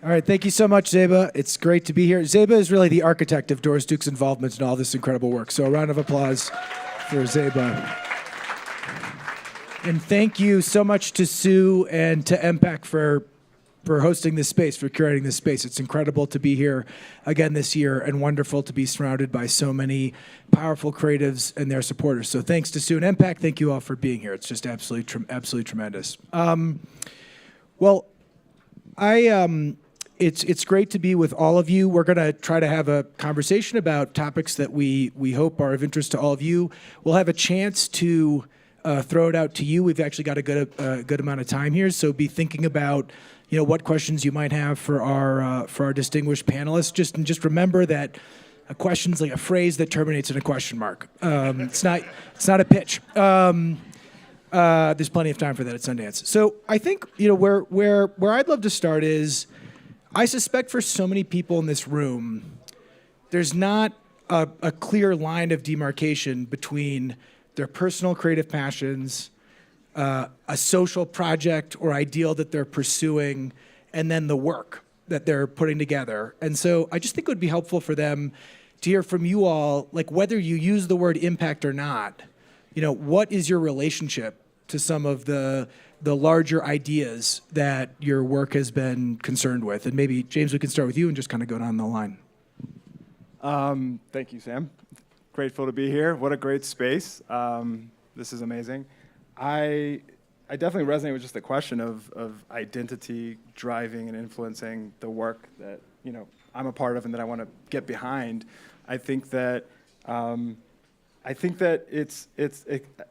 All right, thank you so much, Zeba. It's great to be here. Zeba is really the architect of Doris Duke's involvement in all this incredible work. So a round of applause for Zeba. And thank you so much to Sue and to MPAC for hosting this space, for curating this space. It's incredible to be here again this year and wonderful to be surrounded by so many powerful creatives and their supporters. So thanks to Sue and MPAC. Thank you all for being here. It's just absolutely tremendous. It's great to be with all of you. We're going to try to have a conversation about topics that we hope are of interest to all of you. We'll have a chance to throw it out to you. We've actually got a good amount of time here, so be thinking about what questions you might have for our distinguished panelists. Just remember that a question's like a phrase that terminates in a question mark. It's not a pitch. There's plenty of time for that at Sundance. So I think where I'd love to start is, I suspect for so many people in this room, there's not a clear line of demarcation between their personal creative passions, a social project or ideal that they're pursuing, and then the work that they're putting together. And so I just think it would be helpful for them to hear from you all, like whether you use the word impact or not, what is your relationship to some of the larger ideas that your work has been concerned with? And maybe, James, we can start with you and just kind of go down the line. Thank you, Sam. Grateful to be here. What a great space. This is amazing. I definitely resonate with just the question of identity driving and influencing the work that I'm a part of and that I want to get behind. I think that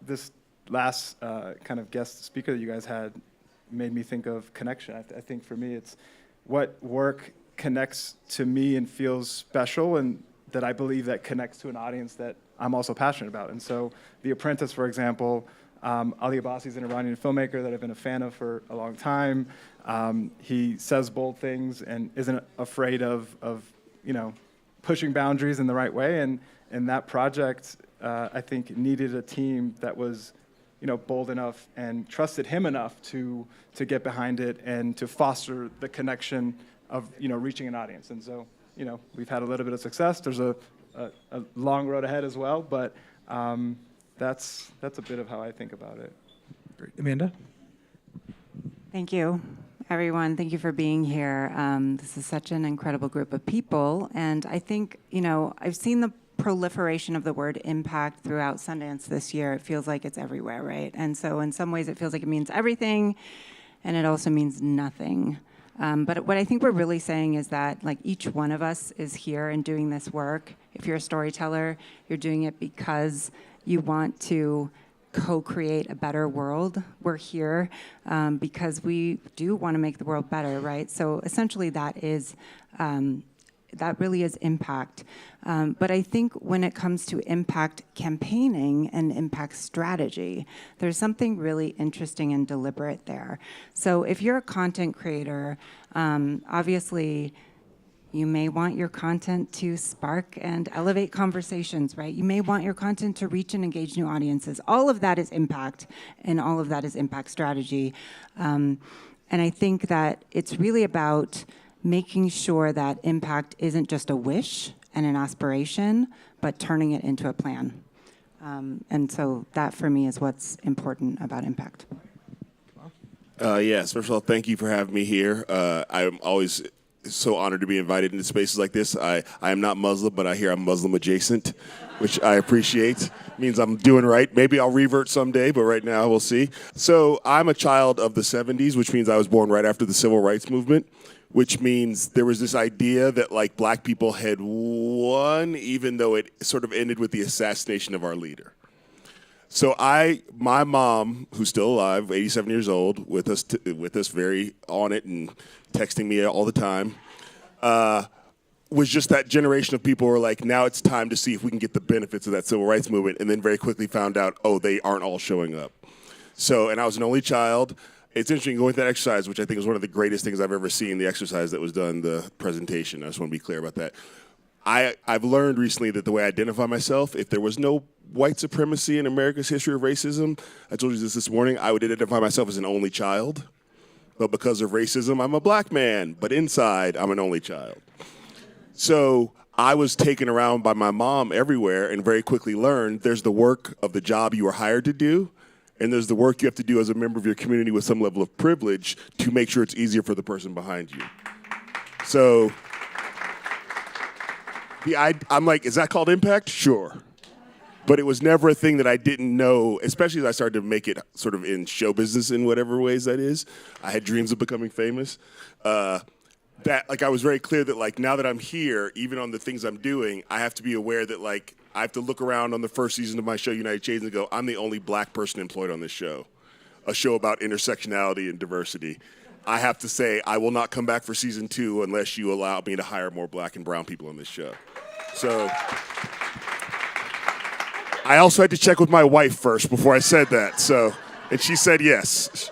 this last kind of guest speaker that you guys had made me think of connection. I think for me, it's what work connects to me and feels special, and that I believe that connects to an audience that I'm also passionate about. And so The Apprentice, for example, Ali Abbasi is an Iranian filmmaker that I've been a fan of for a long time. He says bold things and isn't afraid of pushing boundaries in the right way. And that project, I think, needed a team that was bold enough and trusted him enough to get behind it and to foster the connection of reaching an audience. And so we've had a little bit of success. There's a long road ahead as well, but that's a bit of how I think about it. Great. Amanda? Thank you, everyone. Thank you for being here. This is such an incredible group of people, and I think I've seen the proliferation of the word impact throughout Sundance this year. It feels like it's everywhere, right? And so in some ways it feels like it means everything, and it also means nothing. But what I think we're really saying is that each one of us is here and doing this work. If you're a storyteller, you're doing it because you want to co-create a better world. We're here because we do want to make the world better, right? So essentially that really is impact. But I think when it comes to impact campaigning and impact strategy, there's something really interesting and deliberate there. So if you're a content creator, obviously you may want your content to spark and elevate conversations, right? You may want your content to reach and engage new audiences. All of that is impact, and all of that is impact strategy. And I think that it's really about making sure that impact isn't just a wish and an aspiration, but turning it into a plan. And so that, for me, is what's important about impact. Yes, first of all, thank you for having me here. I'm always so honored to be invited into spaces like this. I am not Muslim, but I hear I'm Muslim adjacent, which I appreciate. Means I'm doing right. Maybe I'll revert someday, but right now we'll see. So I'm a child of the 70s, which means I was born right after the Civil Rights Movement, which means there was this idea that black people had won, even though it sort of ended with the assassination of our leader. So my mom, who's still alive, 87 years old, with us very on it and texting me all the time, was just that generation of people who were like, now it's time to see if we can get the benefits of that civil rights movement, and then very quickly found out, they aren't all showing up. So, and I was an only child. It's interesting going through that exercise, which I think is one of the greatest things I've ever seen, the exercise that was done, the presentation. I just want to be clear about that. I've learned recently that the way I identify myself, if there was no white supremacy in America's history of racism, I told you this morning, I would identify myself as an only child. but because of racism, I'm a black man, but inside, I'm an only child. So I was taken around by my mom everywhere and very quickly learned there's the work of the job you were hired to do, and there's the work you have to do as a member of your community with some level of privilege to make sure it's easier for the person behind you. So I'm like, is that called impact? Sure. But it was never a thing that I didn't know, especially as I started to make it sort of in show business in whatever ways that is. I had dreams of becoming famous. That like I was very clear that like now that I'm here, even on the things I'm doing, I have to be aware that like I have to look around on the first season of my show, United Shades, and go, I'm the only black person employed on this show, a show about intersectionality and diversity. I have to say I will not come back for season 2 unless you allow me to hire more black and brown people on this show. So I also had to check with my wife first before I said that. So, and she said yes.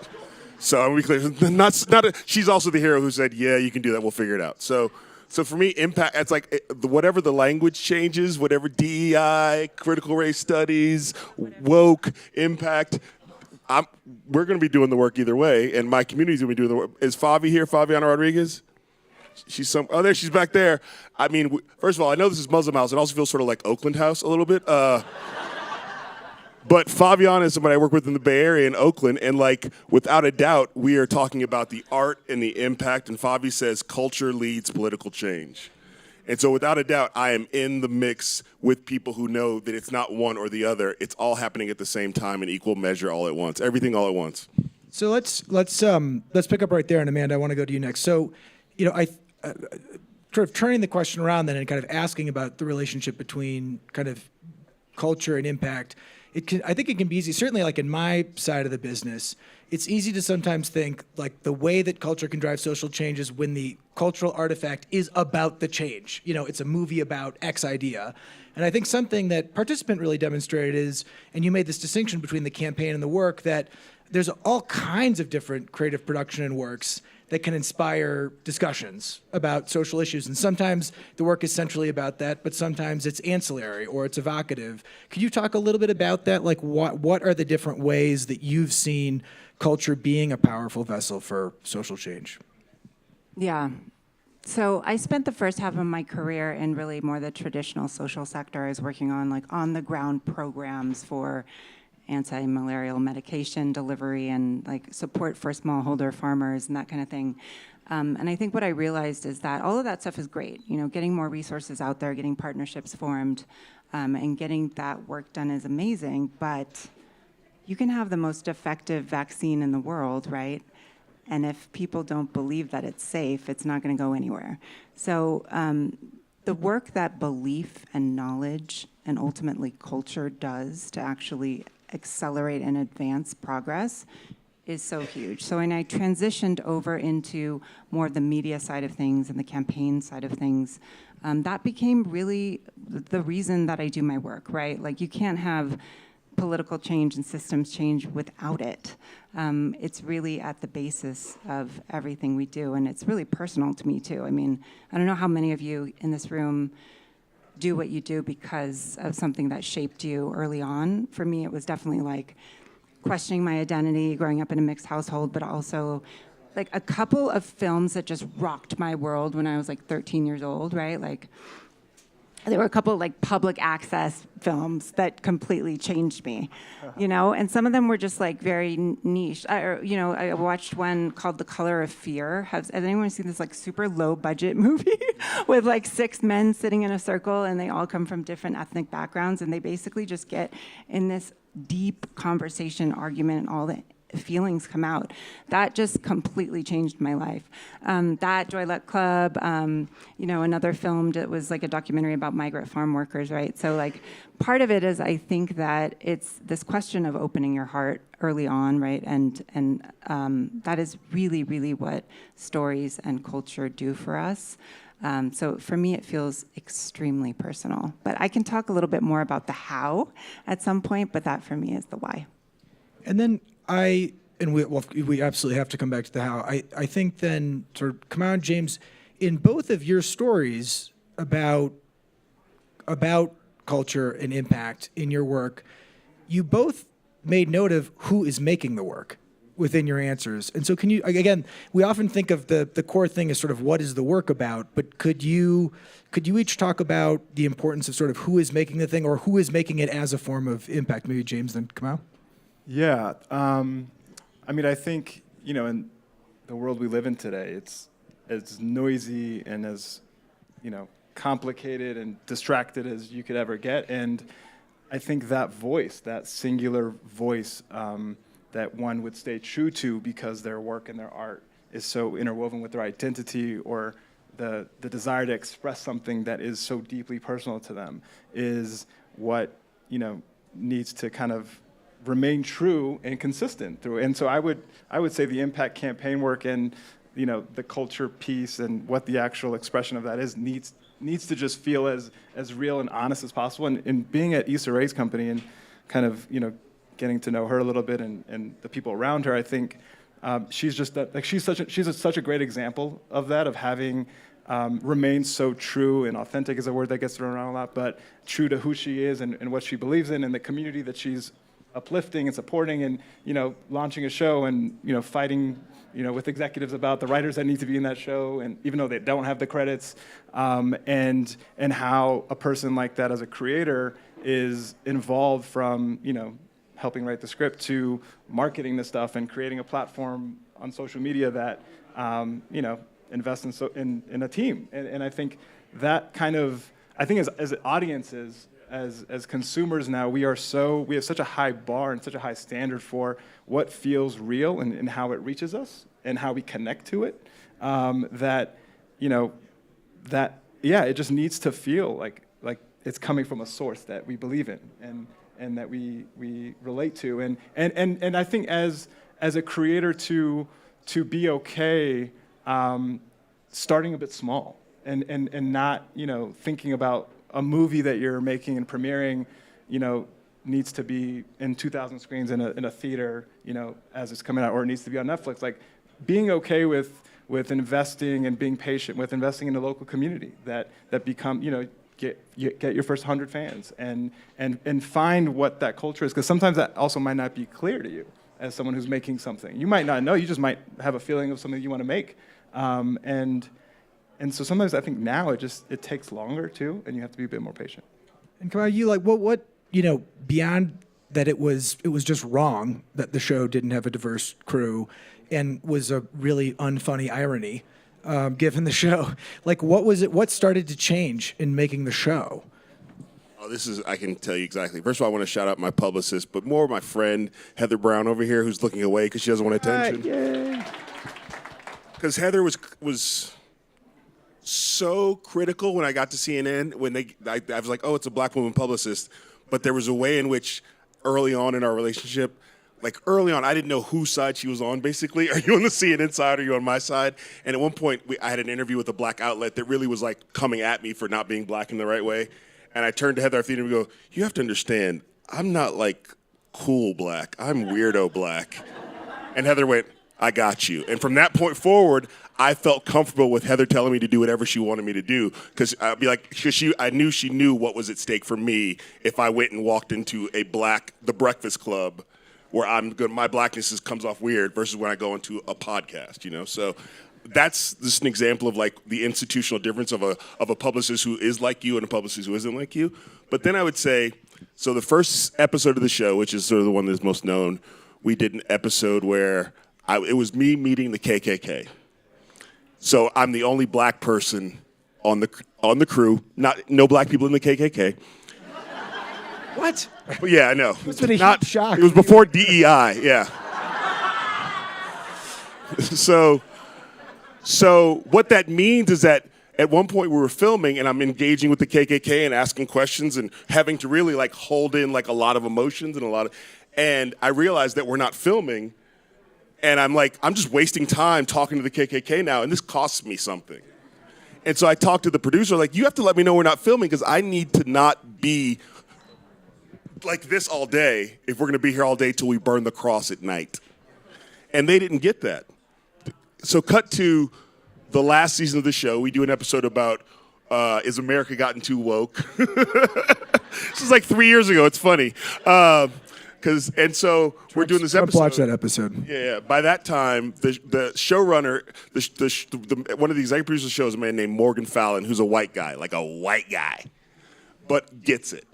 So I'm gonna be clear. She's also the hero who said, yeah, you can do that. We'll figure it out. So for me, impact, it's like whatever the language changes, whatever DEI, critical race studies, woke, impact, we're going to be doing the work either way, and my community's going to be doing the work. Is Favi here, Faviana Rodriguez? There, she's back there. I mean, first of all, I know this is Muslim House. It also feels sort of like Oakland House a little bit. But Faviana is somebody I work with in the Bay Area in Oakland, and like without a doubt, we are talking about the art and the impact. And Favi says culture leads political change, and so without a doubt, I am in the mix with people who know that it's not one or the other. It's all happening at the same time in equal measure, all at once. Everything all at once. So let's pick up right there, and Amanda, I want to go to you next. So, I sort of turning the question around then and kind of asking about the relationship between kind of culture and impact. I think it can be easy, certainly like in my side of the business, it's easy to sometimes think like the way that culture can drive social change is when the cultural artifact is about the change. It's a movie about X idea. And I think something that Participant really demonstrated is, and you made this distinction between the campaign and the work, that there's all kinds of different creative production and works that can inspire discussions about social issues. And sometimes the work is centrally about that, but sometimes it's ancillary or it's evocative. Could you talk a little bit about that? Like what are the different ways that you've seen culture being a powerful vessel for social change? Yeah. So I spent the first half of my career in really more the traditional social sector. I was working on like on the ground programs for anti-malarial medication delivery and like support for smallholder farmers and that kind of thing. And I think what I realized is that all of that stuff is great. Getting more resources out there, getting partnerships formed, and getting that work done is amazing. But you can have the most effective vaccine in the world, right? And if people don't believe that it's safe, it's not going to go anywhere. So the work that belief and knowledge and ultimately culture does to actually accelerate and advance progress is so huge. So when I transitioned over into more of the media side of things and the campaign side of things, that became really the reason that I do my work, right? Like you can't have political change and systems change without it. It's really at the basis of everything we do, and it's really personal to me too. I mean, I don't know how many of you in this room do what you do because of something that shaped you early on. For me, it was definitely like questioning my identity, growing up in a mixed household, but also like a couple of films that just rocked my world when I was like 13 years old, right? Like there were a couple of like public access films that completely changed me, and some of them were just like very niche. I watched one called The Color of Fear. Has anyone seen this like super low budget movie with like 6 men sitting in a circle and they all come from different ethnic backgrounds and they basically just get in this deep conversation, argument, and all the feelings come out. That just completely changed my life. That Joy Luck Club, another film that was like a documentary about migrant farm workers, right? So like part of it is I think that it's this question of opening your heart early on, right? And that is really, really what stories and culture do for us. So for me, it feels extremely personal. But I can talk a little bit more about the how at some point, but that for me is the why. And then we absolutely have to come back to the how. I think then sort of come on, James, in both of your stories about culture and impact in your work, you both made note of who is making the work, within your answers. And so can you, again, we often think of the core thing as sort of what is the work about, but could you each talk about the importance of sort of who is making the thing or who is making it as a form of impact? Maybe James, then Kamau? Yeah. I mean, I think, in the world we live in today, it's as noisy and as, complicated and distracted as you could ever get. And I think that voice, that singular voice that one would stay true to because their work and their art is so interwoven with their identity or the desire to express something that is so deeply personal to them is what, needs to kind of remain true and consistent through. And so I would say the impact campaign work and, the culture piece and what the actual expression of that is needs to just feel as real and honest as possible. And being at Issa Rae's company and kind of, getting to know her a little bit and the people around her, I think she's just she's such a great example of that, of having remained so true, and authentic is a word that gets thrown around a lot, but true to who she is and what she believes in and the community that she's uplifting and supporting and, launching a show and, fighting, with executives about the writers that need to be in that show, and even though they don't have the credits, and how a person like that as a creator is involved from, helping write the script to marketing the stuff and creating a platform on social media that, invest in a team. And I think that kind of, as audiences, as consumers now, we have such a high bar and such a high standard for what feels real and how it reaches us and how we connect to it, that it just needs to feel like it's coming from a source that we believe in and that we relate to. And I think as a creator to be okay starting a bit small and not, thinking about a movie that you're making and premiering, needs to be in 2,000 screens in a theater, as it's coming out, or it needs to be on Netflix. Like being okay with investing and being patient with investing in the local community that become, get your first 100 fans and find what that culture is, because sometimes that also might not be clear to you as someone who's making something. You might not know. You just might have a feeling of something you want to make, and so sometimes I think now it takes longer too, and you have to be a bit more patient. And Kamau, you like what beyond that it was just wrong that the show didn't have a diverse crew, and was a really unfunny irony, given the show. Like, what was it? What started to change in making the show? Oh, I can tell you exactly. First of all, I want to shout out my publicist, but more my friend Heather Brown over here, who's looking away because she doesn't want attention. Yay! Because Heather was so critical when I got to CNN, when I was like, oh, it's a black woman publicist. But there was a way in which early on in our relationship, I didn't know whose side she was on, basically. Are you on the CNN side or are you on my side? And at one point, I had an interview with a black outlet that really was coming at me for not being black in the right way. And I turned to Heather after the interview and go, you have to understand, I'm not cool black, I'm weirdo black. And Heather went, I got you. And from that point forward, I felt comfortable with Heather telling me to do whatever she wanted me to do, because I knew she knew what was at stake for me if I went and walked into the Breakfast Club, where my blackness comes off weird, versus when I go into a podcast, So that's just an example of the institutional difference of a publicist who is like you and a publicist who isn't like you. But then I would say, so the first episode of the show, which is sort of the one that's most known, we did an episode where it was me meeting the KKK. So I'm the only black person on the crew. No black people in the KKK. What? But yeah, I know. It's been a huge shock. It was before DEI. Yeah. So what that means is that at one point we were filming and I'm engaging with the KKK and asking questions and having to really hold in a lot of emotions and I realized that we're not filming. And I'm just wasting time talking to the KKK now, and this costs me something. And so I talked to the producer, you have to let me know we're not filming, because I need to not be like this all day if we're going to be here all day till we burn the cross at night. And they didn't get that. So cut to the last season of the show. We do an episode about Is America Gotten Too Woke? This is 3 years ago. It's funny. And so we're doing this episode. Watch that episode. Yeah. By that time, the showrunner, one of the executive producers of the show is a man named Morgan Fallon, who's a white guy, but gets it.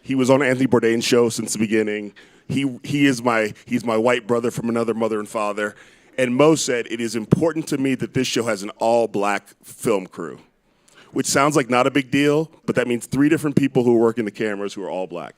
He was on Anthony Bourdain's show since the beginning. He's my white brother from another mother and father. And Mo said, it is important to me that this show has an all-black film crew, which sounds like not a big deal, but that means 3 different people who are working the cameras who are all black.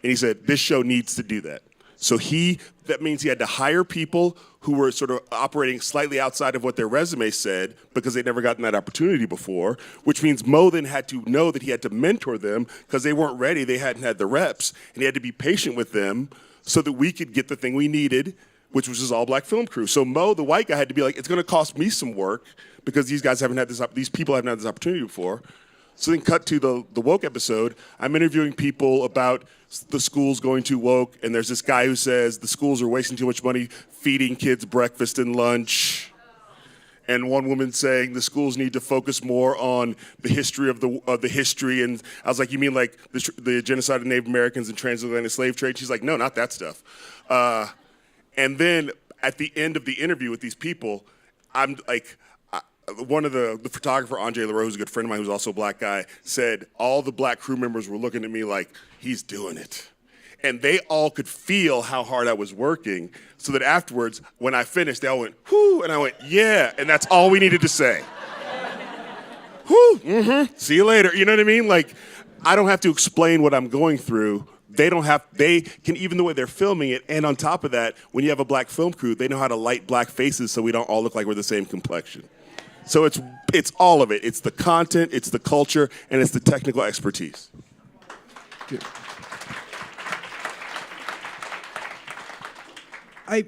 And he said, this show needs to do that. So that means he had to hire people who were sort of operating slightly outside of what their resume said because they'd never gotten that opportunity before, which means Mo then had to know that he had to mentor them because they weren't ready, they hadn't had the reps, and he had to be patient with them so that we could get the thing we needed, which was his all-black film crew. So Mo, the white guy, had to be like, it's going to cost me some work because these people haven't had this opportunity before. So then cut to the woke episode. I'm interviewing people about the schools going too woke, and there's this guy who says the schools are wasting too much money feeding kids breakfast and lunch. And one woman saying the schools need to focus more on the history of the history. And I was like, you mean like the genocide of Native Americans and transatlantic slave trade? She's like, no, not that stuff. And then at the end of the interview with these people, I'm like, one of the photographer, Andre Leroux, who's a good friend of mine, who's also a black guy, said all the black crew members were looking at me like, he's doing it. And they all could feel how hard I was working, so that afterwards, when I finished, they all went, whoo, and I went, yeah, and that's all we needed to say. Whoo, see you later. You know what I mean? Like, I don't have to explain what I'm going through. They can, even the way they're filming it, and on top of that, when you have a black film crew, they know how to light black faces so we don't all look like we're the same complexion. So it's all of it. It's the content, it's the culture, and it's the technical expertise. I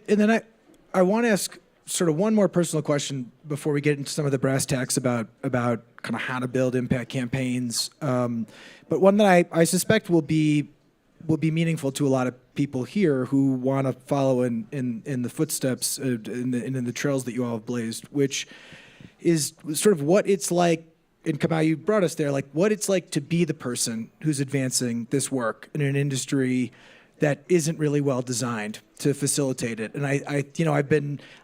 want to ask sort of one more personal question before we get into some of the brass tacks about kind of how to build impact campaigns, but one that I suspect will be meaningful to a lot of people here who want to follow in the footsteps in the trails that you all have blazed, which is sort of what it's like, and Kamau, you brought us there, like what it's like to be the person who's advancing this work in an industry that isn't really well designed to facilitate it. And I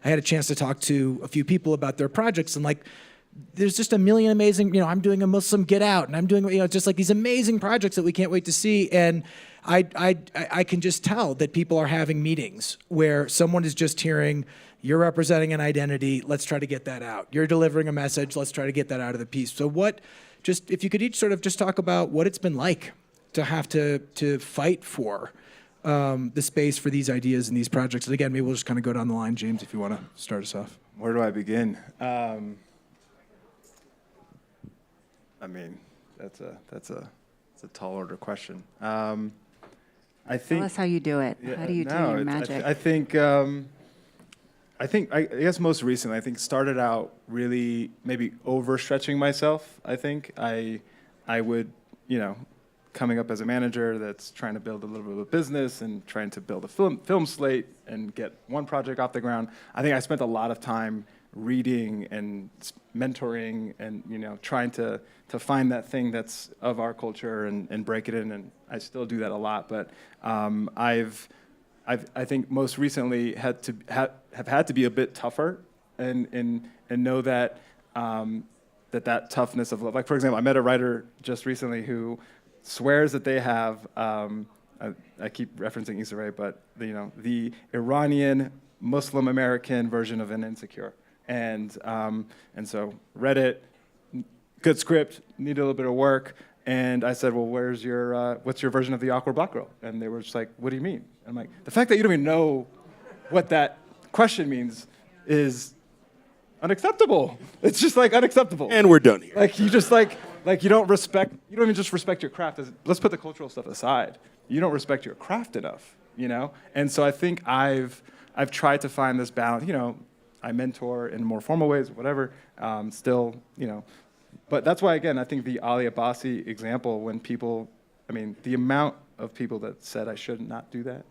had a chance to talk to a few people about their projects, and like, there's just a million amazing, I'm doing a Muslim Get Out, and I'm doing, just like these amazing projects that we can't wait to see. And I can just tell that people are having meetings where someone is just hearing, you're representing an identity, let's try to get that out. You're delivering a message, let's try to get that out of the piece. So if you could each sort of just talk about what it's been like to have to fight for the space for these ideas and these projects. And again, maybe we'll just kind of go down the line. James, if you want to start us off. Where do I begin? I mean, that's a tall order question. I think. Tell us how you do it. Yeah, how do you do your magic? I guess most recently, I think started out really maybe overstretching myself. I think I would, coming up as a manager that's trying to build a little bit of a business and trying to build a film slate and get one project off the ground. I think I spent a lot of time reading and mentoring and trying to find that thing that's of our culture and break it in, and I still do that a lot. But I think most recently have had to be a bit tougher and know that that toughness of love. Like, for example, I met a writer just recently who swears that they have I keep referencing Issa Rae, but the Iranian Muslim American version of an Insecure. And so read it, good script, needed a little bit of work, and I said, well, what's your version of the awkward black girl? And they were just like, what do you mean? And I'm like, the fact that you don't even know what that question means is unacceptable. It's just like unacceptable. And we're done here. Like you just like you don't even just respect your craft. Let's put the cultural stuff aside. You don't respect your craft enough, And so I think I've tried to find this balance, I mentor in more formal ways, whatever, still, But that's why, again, I think the Ali Abbasi example, when people, the amount of people that said I should not do that,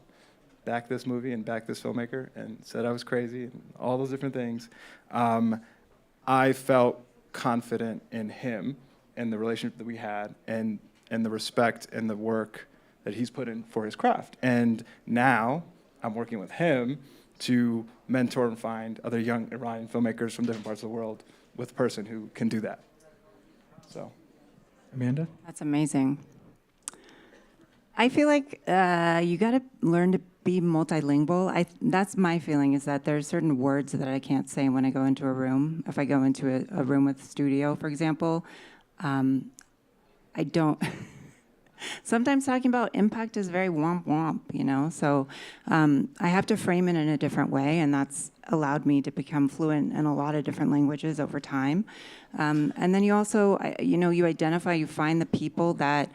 back this movie and back this filmmaker, and said I was crazy, and all those different things, I felt confident in him and the relationship that we had, and the respect and the work that he's put in for his craft. And now I'm working with him to mentor and find other young Iranian filmmakers from different parts of the world with a person who can do that. So, Amanda? That's amazing. I feel like you got to learn to be multilingual. That's my feeling, is that there's certain words that I can't say when I go into a room. If I go into a room with studio, for example, I don't. Sometimes talking about impact is very womp womp, you know? So I have to frame it in a different way, and that's allowed me to become fluent in a lot of different languages over time. And then you also, you identify, you find the people that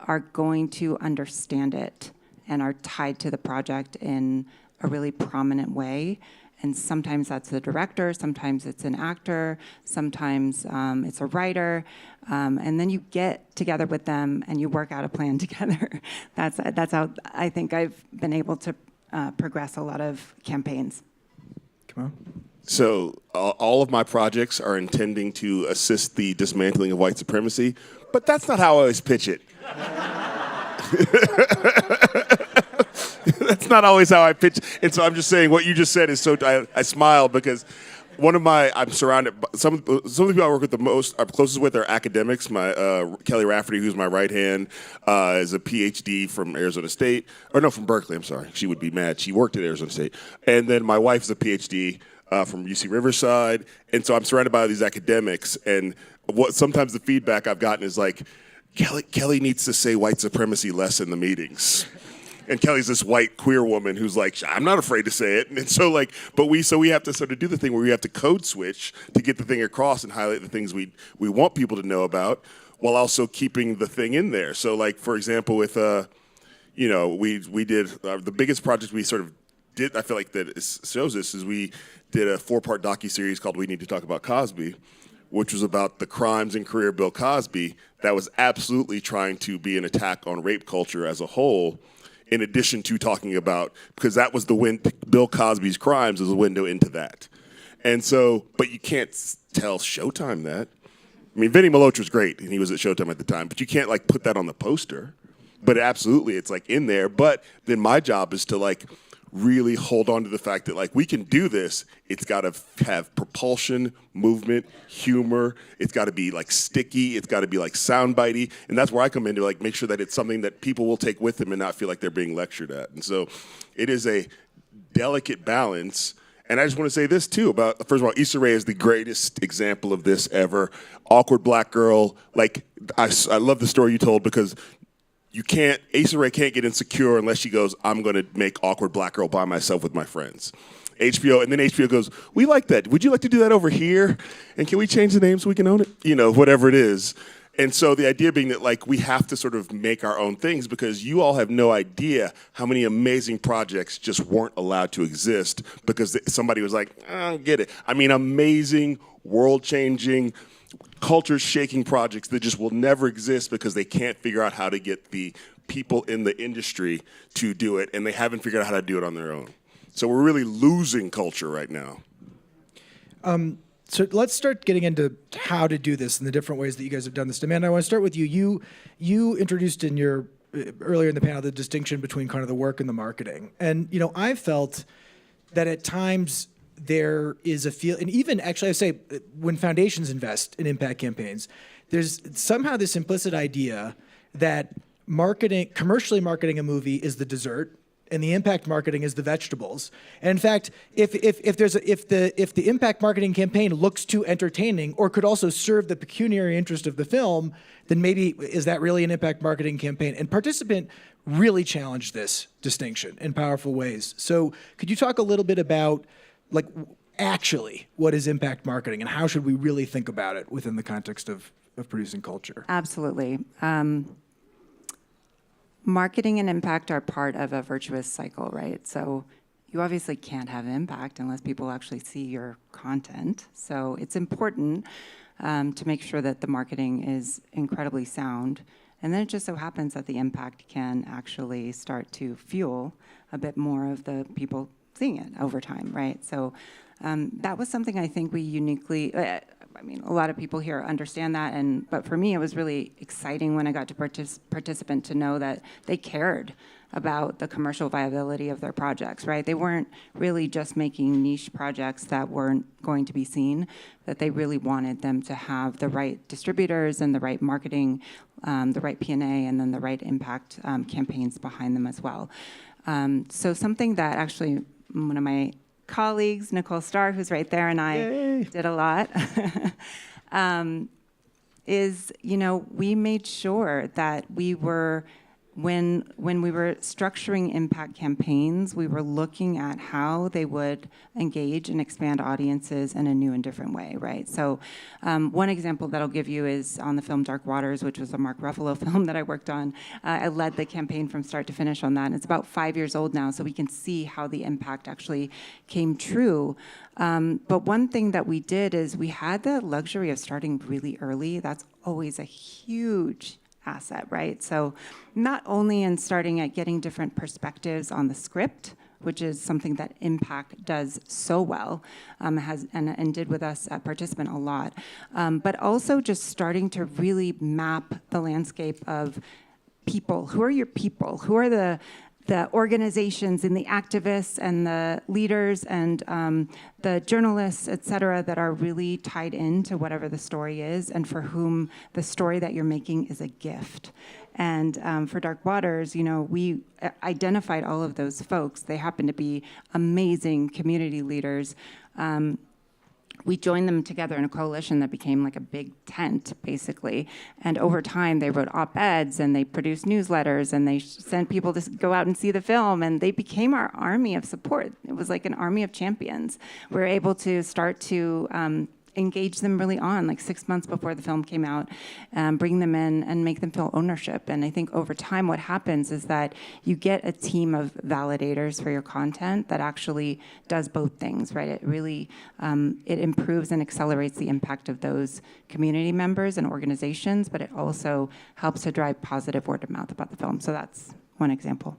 are going to understand it and are tied to the project in a really prominent way. And sometimes that's the director, sometimes it's an actor, sometimes it's a writer. And then you get together with them and you work out a plan together. That's how I think I've been able to progress a lot of campaigns. Come on. So all of my projects are intending to assist the dismantling of white supremacy, but that's not how I always pitch it. That's not always how I pitch. And so I'm just saying what you just said is so, I smile because I'm surrounded by, some of the people I work with the most, I'm closest with are academics. My Kelly Rafferty, who's my right hand, is a PhD from Arizona State, from Berkeley, I'm sorry. She would be mad. She worked at Arizona State. And then my wife's a PhD from UC Riverside. And so I'm surrounded by all these academics. And sometimes the feedback I've gotten is like, Kelly needs to say white supremacy less in the meetings. And Kelly's this white queer woman who's like, I'm not afraid to say it. And so we have to sort of do the thing where we have to code switch to get the thing across and highlight the things we want people to know about while also keeping the thing in there. So like, for example, with, we did the biggest project we sort of did, I feel like that shows this, is we did a 4-part docuseries called We Need to Talk About Cosby, which was about the crimes and career of Bill Cosby that was absolutely trying to be an attack on rape culture as a whole, in addition to talking about, because that was Bill Cosby's crimes was a window into that. And so, but you can't tell Showtime that. I mean, Vinny Malhotra's great, and he was at Showtime at the time, but you can't put that on the poster. But absolutely, it's in there. But then my job is to really hold on to the fact that we can do this. It's got to have propulsion, movement, humor. It's got to be sticky. It's got to be soundbitey. And that's where I come in to make sure that it's something that people will take with them and not feel like they're being lectured at. And so it is a delicate balance. And I just want to say this too about, first of all, Issa Rae is the greatest example of this ever. Awkward black girl. I love the story you told, because Issa Rae can't get insecure unless she goes, I'm going to make Awkward Black Girl by myself with my friends. HBO, and then HBO goes, we like that. Would you like to do that over here? And can we change the name so we can own it? Whatever it is. And so the idea being that we have to sort of make our own things, because you all have no idea how many amazing projects just weren't allowed to exist because somebody was like, I don't get it. I mean, amazing, world-changing, culture-shaking projects that just will never exist because they can't figure out how to get the people in the industry to do it, and they haven't figured out how to do it on their own. So we're really losing culture right now. So let's start getting into how to do this and the different ways that you guys have done this. Amanda, I want to start with you. You introduced in your earlier in the panel the distinction between kind of the work and the marketing. And I felt that at times there is a feel, and even actually I say when foundations invest in impact campaigns, there's somehow this implicit idea that commercially marketing a movie is the dessert, and the impact marketing is the vegetables. And in fact, if the impact marketing campaign looks too entertaining or could also serve the pecuniary interest of the film, then maybe is that really an impact marketing campaign? And Participant really challenged this distinction in powerful ways. So could you talk a little bit about actually what is impact marketing and how should we really think about it within the context of producing culture? Absolutely. Marketing and impact are part of a virtuous cycle, right? So you obviously can't have impact unless people actually see your content. So it's important to make sure that the marketing is incredibly sound. And then it just so happens that the impact can actually start to fuel a bit more of the people seeing it over time, right? So that was something I think we uniquely, I mean, a lot of people here understand that, but for me, it was really exciting when I got to participant to know that they cared about the commercial viability of their projects, right? They weren't really just making niche projects that weren't going to be seen, that they really wanted them to have the right distributors and the right marketing, the right P&A, and then the right impact campaigns behind them as well. So something that actually one of my colleagues, Nicole Starr, who's right there, and I did a lot, is, we made sure that we were, when we were structuring impact campaigns, we were looking at how they would engage and expand audiences in a new and different way, right? So one example that I'll give you is on the film Dark Waters, which was a Mark Ruffalo film that I worked on. I led the campaign from start to finish on that, and it's about 5 years old now, so we can see how the impact actually came true. But one thing that we did is we had the luxury of starting really early. That's always a huge asset, right? So not only in starting at getting different perspectives on the script, which is something that MPAC does so well, and did with us at Participant a lot, but also just starting to really map the landscape of people. Who are your people? Who are the organizations and the activists and the leaders and the journalists, et cetera, that are really tied into whatever the story is and for whom the story that you're making is a gift. And for Dark Waters, we identified all of those folks. They happen to be amazing community leaders. We joined them together in a coalition that became like a big tent, basically. And over time, they wrote op-eds, and they produced newsletters, and they sent people to go out and see the film, and they became our army of support. It was like an army of champions. We were able to start to engage them really on, like 6 months before the film came out, bring them in and make them feel ownership. And I think over time what happens is that you get a team of validators for your content that actually does both things, right? It really, it improves and accelerates the impact of those community members and organizations, but it also helps to drive positive word of mouth about the film. So that's one example.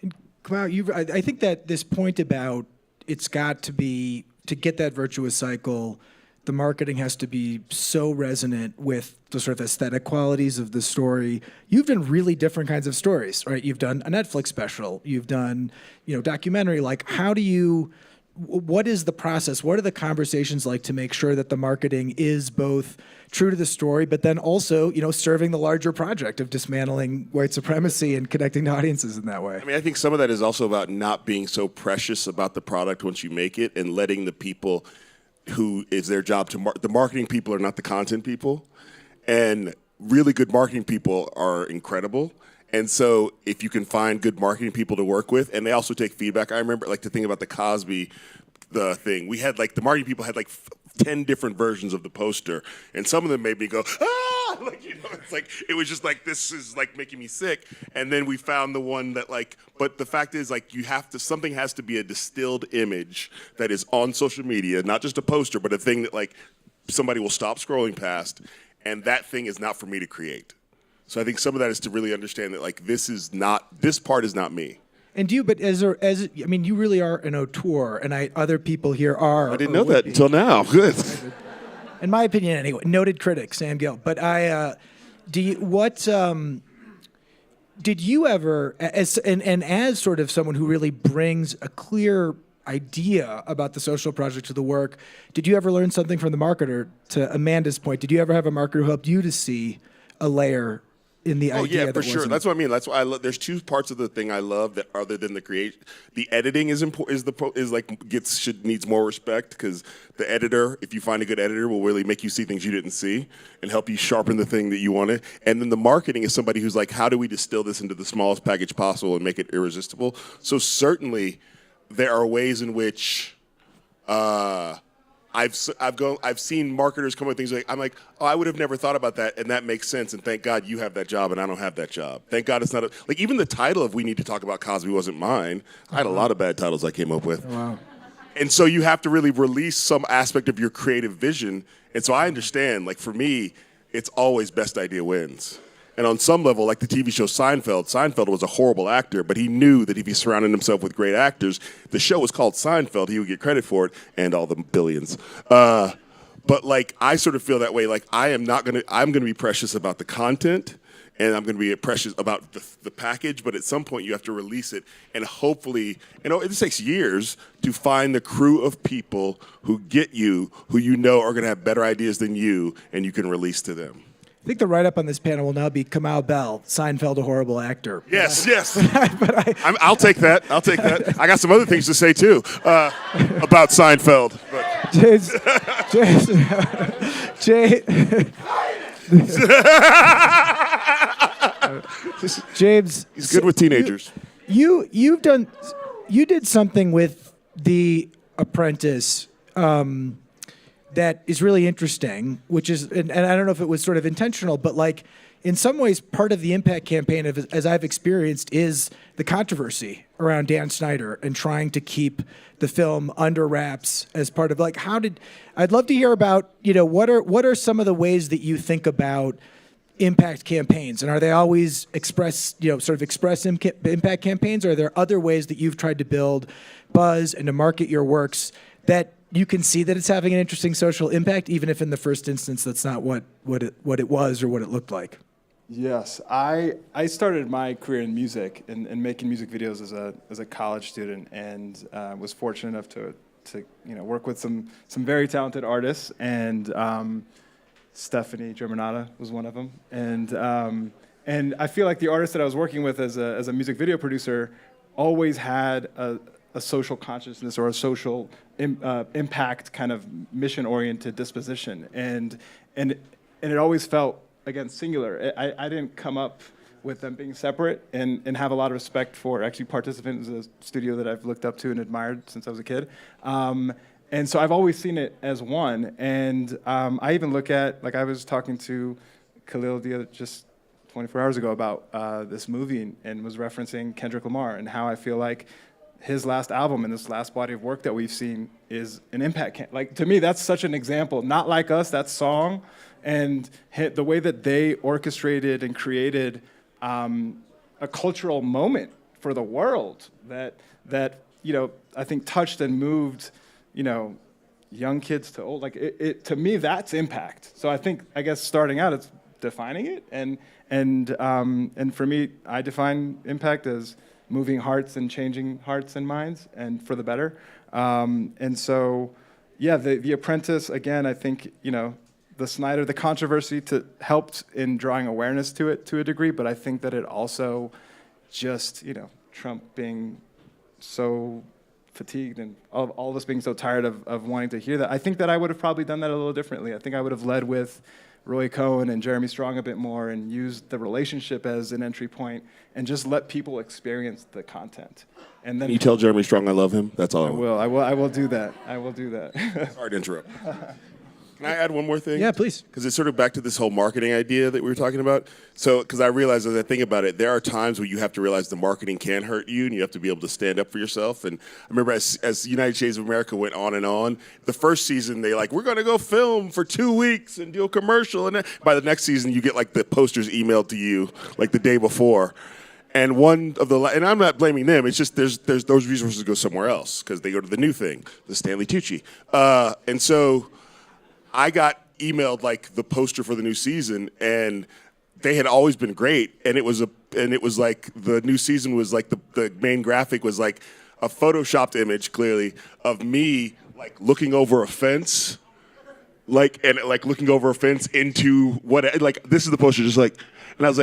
And Kamau, I think that this point about it's got to be, to get that virtuous cycle, the marketing has to be so resonant with the sort of aesthetic qualities of the story. You've done really different kinds of stories, right? You've done a Netflix special. You've done, documentary. Like, what is the process? What are the conversations like to make sure that the marketing is both true to the story, but then also, serving the larger project of dismantling white supremacy and connecting to audiences in that way? I mean, I think some of that is also about not being so precious about the product once you make it and letting the people who is their job to the marketing people are not the content people, and really good marketing people are incredible. And so if you can find good marketing people to work with, and they also take feedback. I remember to think about the Cosby thing. We had the marketing people had 10 different versions of the poster, and some of them made me go, ah! It was just this is making me sick. And then we found the one that but the fact is something has to be a distilled image that is on social media, not just a poster, but a thing that somebody will stop scrolling past, and that thing is not for me to create. So I think some of that is to really understand that this part is not me. And you really are an auteur, and other people here are. I didn't know that until now. Good. In my opinion, anyway, noted critic Sam Gill. But did you ever, as sort of someone who really brings a clear idea about the social project to the work, did you ever learn something from the marketer? To Amanda's point, did you ever have a marketer who helped you to see a layer in the idea? Oh yeah, for sure. That's what I mean. That's why I love. There's two parts of the thing I love that, other than the creation, the editing is important. Needs more respect, because the editor, if you find a good editor, will really make you see things you didn't see and help you sharpen the thing that you wanted. And then the marketing is somebody who's how do we distill this into the smallest package possible and make it irresistible? So certainly, there are ways in which. I've seen marketers come up with things oh, I would have never thought about that, and that makes sense, and thank God you have that job and I don't have that job. Thank God it's not even the title of We Need to Talk About Cosby wasn't mine. I had a lot of bad titles I came up with. Wow. And so you have to really release some aspect of your creative vision. And so I understand, for me, it's always best idea wins. And on some level, the TV show Seinfeld was a horrible actor, but he knew that if he surrounded himself with great actors, the show was called Seinfeld, he would get credit for it, and all the billions. But like, I sort of feel that way. Like, I'm going to be precious about the content, and I'm going to be precious about the package. But at some point, you have to release it, and hopefully, it takes years to find the crew of people who get you, who you know are going to have better ideas than you, and you can release to them. I think the write-up on this panel will now be Kamau Bell, Seinfeld, a horrible actor. Yes. I'll take that. I got some other things to say, too, about Seinfeld. James, he's good with teenagers. You did something with The Apprentice that is really interesting, which is, and I don't know if it was sort of intentional, but like in some ways, part of the MPAC campaign, as I've experienced, is the controversy around Dan Snyder and trying to keep the film under wraps as part of like, I'd love to hear about, what are some of the ways that you think about impact campaigns, and are they always express impact campaigns, or are there other ways that you've tried to build buzz and to market your works that you can see that it's having an interesting social impact, even if in the first instance that's not what it was or what it looked like? Yes, I started my career in music and making music videos as a college student, and was fortunate enough to work with some very talented artists, and Stephanie Germanata was one of them, and I feel like the artist that I was working with as a music video producer always had a social consciousness or a social impact kind of mission-oriented disposition, and it always felt, again, singular. I didn't come up with them being separate, and have a lot of respect for actually participants in a studio that I've looked up to and admired since I was a kid. And so I've always seen it as one. And I even look at, like I was talking to Khalil just 24 hours ago about this movie, and was referencing Kendrick Lamar and how I feel like his last album and this last body of work that we've seen is an impact. Like, to me, that's such an example. Not Like Us, that song, and the way that they orchestrated and created a cultural moment for the world that I think touched and moved young kids to old. Like, to me, that's impact. So I guess starting out, it's defining it, and for me, I define impact as moving hearts and changing hearts and minds, and for the better. And so, yeah, the Apprentice, again, I think, the Snyder, the controversy helped in drawing awareness to it to a degree, but I think that it also just, Trump being so fatigued and all of us being so tired of wanting to hear that, I think that I would have probably done that a little differently. I think I would have led with Roy Cohn and Jeremy Strong a bit more, and used the relationship as an entry point, and just let people experience the content. And then Can you tell Jeremy Strong I love him? That's all. I will do that. I will do that. Sorry to interrupt. Can I add one more thing? Yeah, please. Because it's sort of back to this whole marketing idea that we were talking about. So, because I realize as I think about it, there are times where you have to realize the marketing can hurt you, and you have to be able to stand up for yourself. And I remember as United Shades of America went on, the first season they we're going to go film for 2 weeks and do a commercial, and then by the next season you get the posters emailed to you the day before. And and I'm not blaming them. It's just there's those resources go somewhere else because they go to the new thing, the Stanley Tucci, and so I got emailed the poster for the new season, and they had always been great. And it was the new season was the main graphic was a photoshopped image, clearly, of me looking over a fence, looking over a fence into what this is the poster, just and I was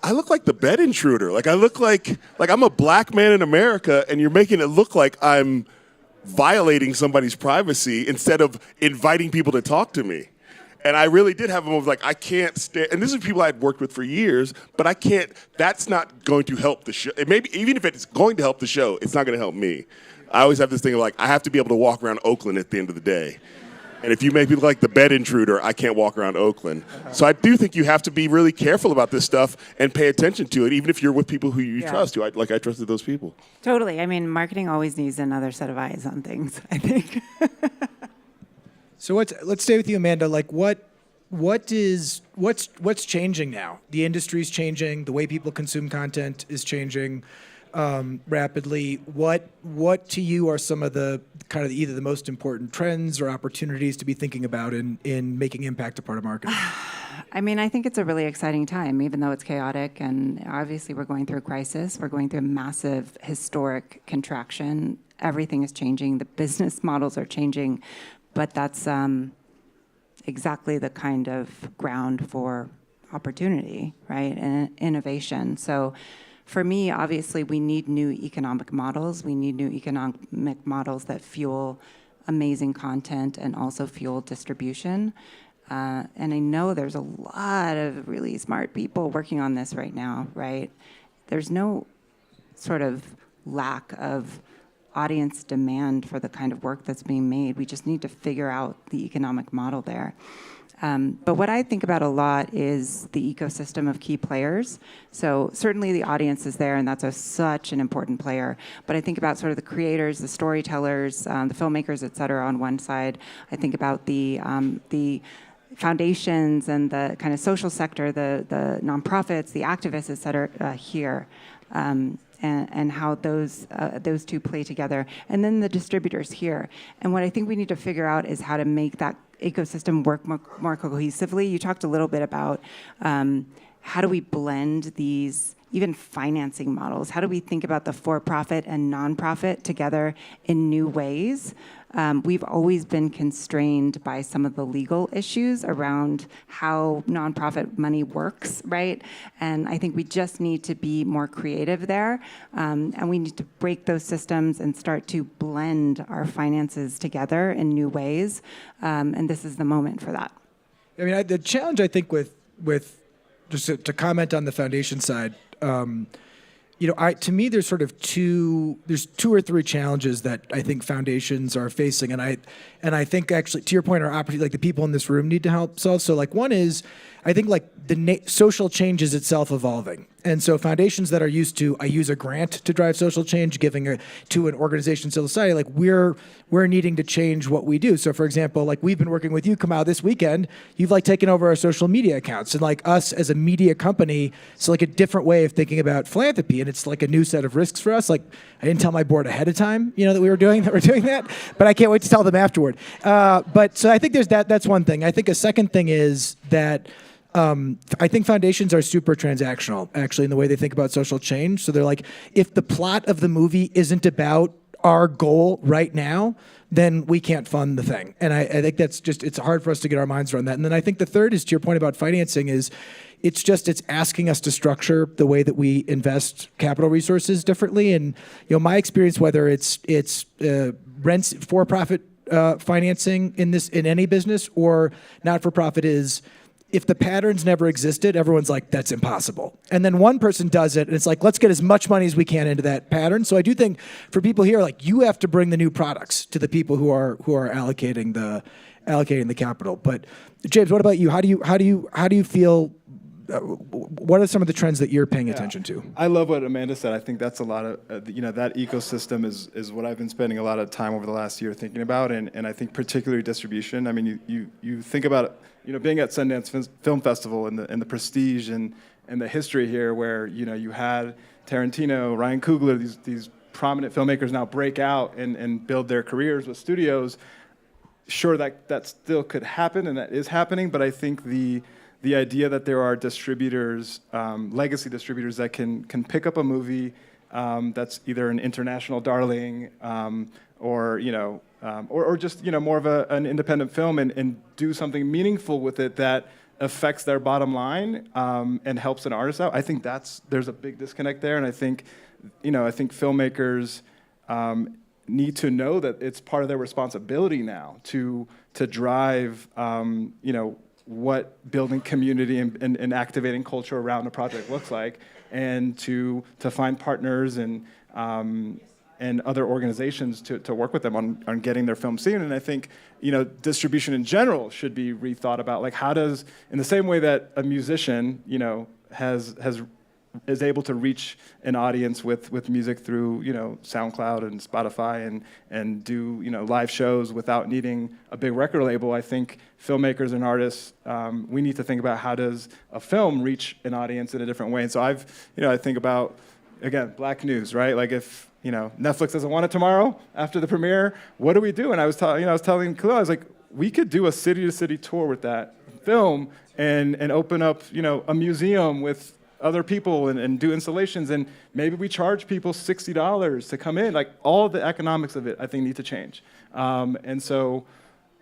I look like the bed intruder. I look like I'm a black man in America, and you're making it look like I'm violating somebody's privacy instead of inviting people to talk to me. And I really did have a moment of I can't stand, and this is people I'd worked with for years, but I can't, that's not going to help the show. Maybe even if it's going to help the show, it's not going to help me. I always have this thing of I have to be able to walk around Oakland at the end of the day. And if you make me look like the bed intruder, I can't walk around Oakland. So I do think you have to be really careful about this stuff and pay attention to it, even if you're with people who you trust. I trusted those people. Totally. I mean, marketing always needs another set of eyes on things, I think. So let's stay with you, Amanda. What's changing now? The industry's changing. The way people consume content is changing. rapidly. What to you are some of the kind of either the most important trends or opportunities to be thinking about in making impact a part of marketing? I mean, I think it's a really exciting time, even though it's chaotic. And obviously, we're going through a crisis. We're going through a massive historic contraction. Everything is changing. The business models are changing. But that's exactly the kind of ground for opportunity, right? And innovation. So for me, obviously, we need new economic models. We need new economic models that fuel amazing content and also fuel distribution. And I know there's a lot of really smart people working on this right now, right? There's no sort of lack of audience demand for the kind of work that's being made. We just need to figure out the economic model there. But what I think about a lot is the ecosystem of key players. So certainly the audience is there, and that's such an important player. But I think about sort of the creators, the storytellers, the filmmakers, et cetera, on one side. I think about the foundations and the kind of social sector, the nonprofits, the activists, et cetera, here. And how those two play together. And then the distributors here. And what I think we need to figure out is how to make that ecosystem work more cohesively. You talked a little bit about how do we blend these even financing models? How do we think about the for-profit and nonprofit together in new ways? We've always been constrained by some of the legal issues around how nonprofit money works, right? And I think we just need to be more creative there. And we need to break those systems and start to blend our finances together in new ways. And this is the moment for that. I mean, the challenge I think with just to comment on the foundation side, to me, there's sort of two or three challenges that I think foundations are facing, and I think actually, to your point, are opportunity like the people in this room need to help solve. So like one is, I think like the social change is itself evolving, and so foundations that are used to, I use a grant to drive social change, giving to an organization, civil society, like we're needing to change what we do. So for example, like we've been working with you, Kamau, this weekend, you've like taken over our social media accounts, and like us as a media company, it's like a different way of thinking about philanthropy, and it's like a new set of risks for us. Like I didn't tell my board ahead of time, that we're doing that, but I can't wait to tell them afterward. But so I think there's that. That's one thing. I think a second thing is that I think foundations are super transactional, actually, in the way they think about social change. So they're like, if the plot of the movie isn't about our goal right now, then we can't fund the thing. And I think that's just, it's hard for us to get our minds around that. And then I think the third is, to your point about financing, is it's asking us to structure the way that we invest capital resources differently. And my experience, whether it's rents, for-profit financing in any business or not-for-profit, is if the patterns never existed, everyone's like, that's impossible. And then one person does it, and it's like, let's get as much money as we can into that pattern. So I do think for people here, like, you have to bring the new products to the people who are allocating the capital. But James, what about you? How do you feel? What are some of the trends that you're paying attention to? I love what Amanda said. I think that's a lot of, that ecosystem is what I've been spending a lot of time over the last year thinking about. And I think particularly distribution. I mean, you think about, being at Sundance Film Festival and the prestige and the history here where, you had Tarantino, Ryan Coogler, these prominent filmmakers now break out and build their careers with studios. Sure, that still could happen, and that is happening, but I think the idea that there are distributors, legacy distributors that can pick up a movie that's either an international darling or just more of an independent film and do something meaningful with it that affects their bottom line and helps an artist out. I think there's a big disconnect there, and I think filmmakers need to know that it's part of their responsibility now to drive what building community and activating culture around a project looks like, and to find partners and other organizations to work with them on getting their film seen. And I think distribution in general should be rethought about, like, how does, in the same way that a musician is able to reach an audience with music through SoundCloud and Spotify and do live shows without needing a big record label. I think filmmakers and artists, we need to think about how does a film reach an audience in a different way. And so I think about again, black news, right? Like if, Netflix doesn't want it tomorrow after the premiere, what do we do? And I was telling Khalil, I was like, we could do a city-to-city tour with that film and open up, a museum with other people and do installations, and maybe we charge people $60 to come in. Like all the economics of it, I think, need to change. So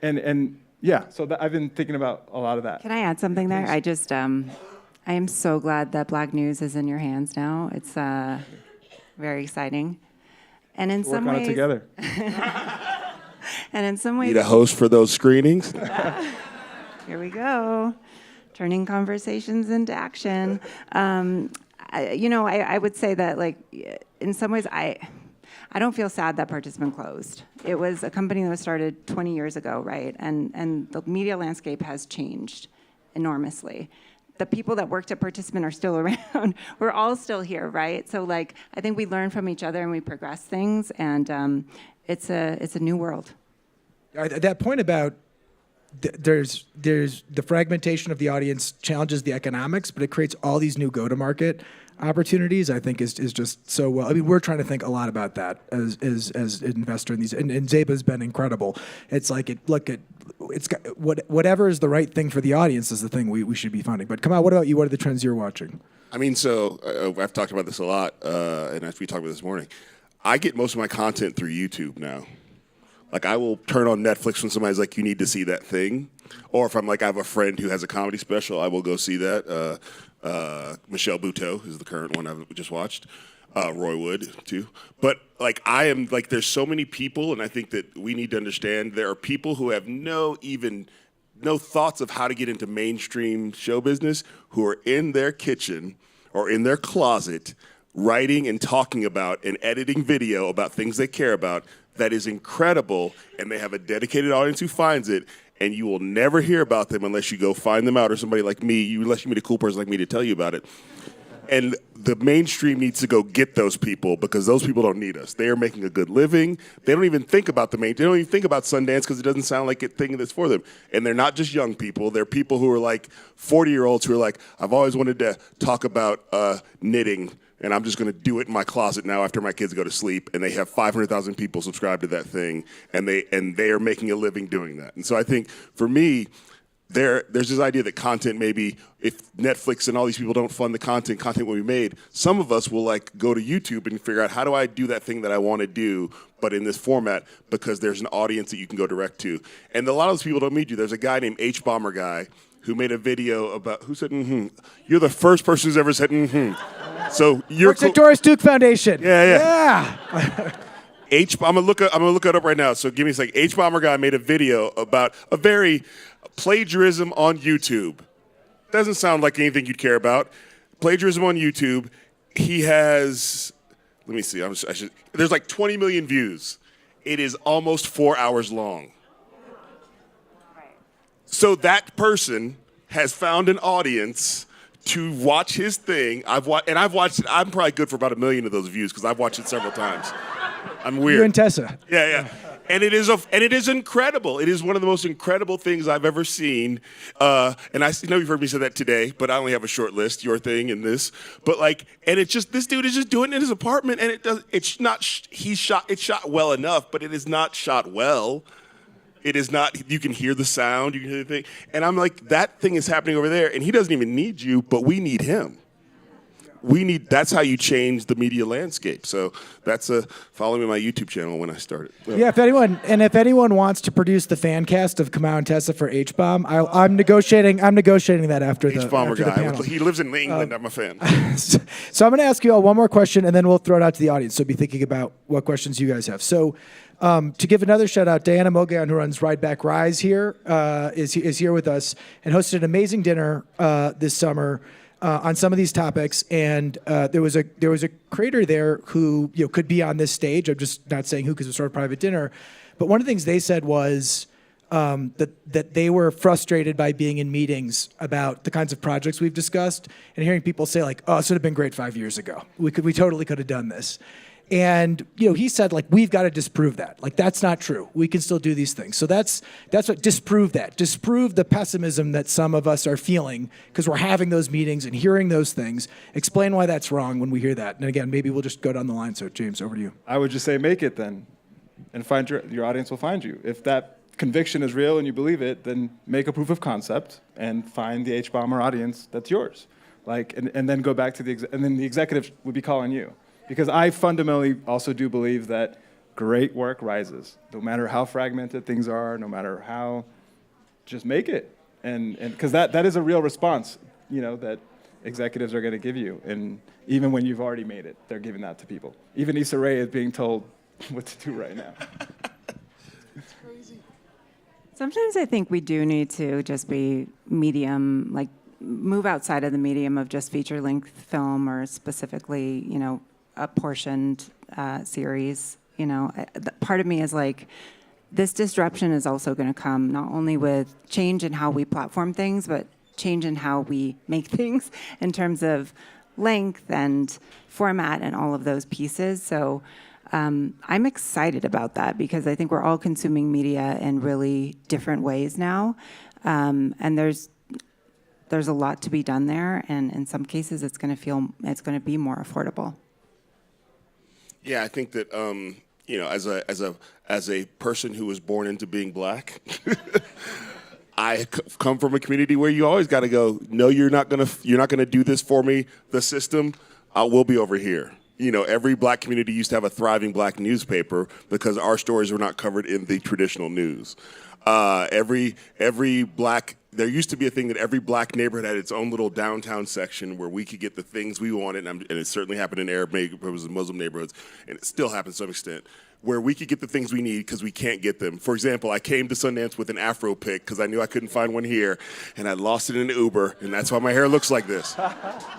I've been thinking about a lot of that. Can I add something there? I just, I am so glad that Black News is in your hands now. It's very exciting. And in some Work on ways, it together. and in some ways, Need a host for those screenings? here we go, turning conversations into action. I would say that, like, in some ways, I don't feel sad that Participant closed. It was a company that was started 20 years ago, right? And the media landscape has changed enormously. The people that worked at Participant are still around. We're all still here, right? So, like, I think we learn from each other and we progress things, and it's a new world. That point about there's the fragmentation of the audience challenges the economics, but it creates all these new go-to-market opportunities. I think is just so well. I mean, we're trying to think a lot about that as an investor in these, and Zeba's been incredible. It's like it's got whatever is the right thing for the audience is the thing we should be funding. But come on, what about you? What are the trends you're watching? I mean, so I've talked about this a lot, and as we talked about this morning, I get most of my content through YouTube now. Like, I will turn on Netflix when somebody's like, you need to see that thing. Or if I'm like, I have a friend who has a comedy special, I will go see that. Michelle Buteau is the current one I've just watched. Roy Wood, too. But, like, there's so many people, and I think that we need to understand there are people who have no thoughts of how to get into mainstream show business who are in their kitchen or in their closet writing and talking about and editing video about things they care about. That is incredible, and they have a dedicated audience who finds it, and you will never hear about them unless you go find them out, or somebody like me, unless you meet a cool person like me to tell you about it. And the mainstream needs to go get those people, because those people don't need us. They are making a good living. They don't even think about they don't even think about Sundance because it doesn't sound like a thing that's for them. And they're not just young people. They're people who are like 40-year-olds who are like, I've always wanted to talk about knitting, and I'm just going to do it in my closet now after my kids go to sleep. And they have 500,000 people subscribed to that thing, and they are making a living doing that. And so I think for me, there's this idea that content, maybe if Netflix and all these people don't fund the content will be made. Some of us will like go to YouTube and figure out, how do I do that thing that I want to do, but in this format, because there's an audience that you can go direct to. And a lot of those people don't meet you. There's a guy named H-Bomber Guy who made a video about, who said, mm-hmm. You're the first person who's ever said, mm-hmm. So you're Works at Doris Duke Foundation. Yeah. I'm gonna look it up right now. So give me a second. H-Bomber Guy made a video about a very plagiarism on YouTube. Doesn't sound like anything you'd care about. Plagiarism on YouTube. He has, let me see. There's like 20 million views. It is almost 4 hours long. So that person has found an audience to watch his thing. I've watched it. I'm probably good for about 1 million of those views because I've watched it several times. I'm weird. You and Tessa. Yeah. And it is incredible. It is one of the most incredible things I've ever seen. And I know you've heard me say that today, but I only have a short list, your thing and this. But it's just, this dude is just doing it in his apartment, and it's shot well enough, but it is not shot well. It is not, you can hear the sound, you can hear the thing. And I'm like, that thing is happening over there, and he doesn't even need you, but we need him. That's how you change the media landscape. So that's follow me on my YouTube channel when I start it. Yeah, if anyone wants to produce the fan cast of Kamau and Tessa for H-Bomb, I'm negotiating that after the H-Bomber guy. panel. He lives in England. I'm a fan. So I'm going to ask you all one more question, and then we'll throw it out to the audience. So be thinking about what questions you guys have. So to give another shout out, Diana Mogan, who runs Ride Back Rise here, is here with us and hosted an amazing dinner this summer on some of these topics. And there was a creator there who could be on this stage. I'm just not saying who because it was sort of private dinner. But one of the things they said was that they were frustrated by being in meetings about the kinds of projects we've discussed and hearing people say like, "Oh, this would have been great 5 years ago. We totally could have done this." And he said, like, we've got to disprove that. Like, that's not true. We can still do these things. So that's what disprove that. Disprove the pessimism that some of us are feeling because we're having those meetings and hearing those things. Explain why that's wrong when we hear that. And again, maybe we'll just go down the line. So James, over to you. I would just say make it then, and find your audience will find you. If that conviction is real and you believe it, then make a proof of concept and find the H-bomber audience that's yours. And then go back to and then the executive would be calling you. Because I fundamentally also do believe that great work rises, no matter how fragmented things are, no matter how, just make it. And because that is a real response, that executives are going to give you. And even when you've already made it, they're giving that to people. Even Issa Rae is being told what to do right now. Sometimes I think we do need to just be medium, like move outside of the medium of just feature-length film or specifically, a portioned series. Part of me is like, this disruption is also going to come not only with change in how we platform things, but change in how we make things in terms of length and format and all of those pieces. So I'm excited about that because I think we're all consuming media in really different ways now. And there's a lot to be done there. And in some cases, it's going to be more affordable. Yeah, I think that as a person who was born into being black, I come from a community where you always got to go, no, you're not gonna do this for me. The system, we'll be over here. Every black community used to have a thriving black newspaper because our stories were not covered in the traditional news. There used to be a thing that every black neighborhood had its own little downtown section where we could get the things we wanted, and it certainly happened in Arab neighborhoods and Muslim neighborhoods, and it still happens to some extent, where we could get the things we need because we can't get them. For example, I came to Sundance with an Afro pick because I knew I couldn't find one here, and I lost it in an Uber, and that's why my hair looks like this.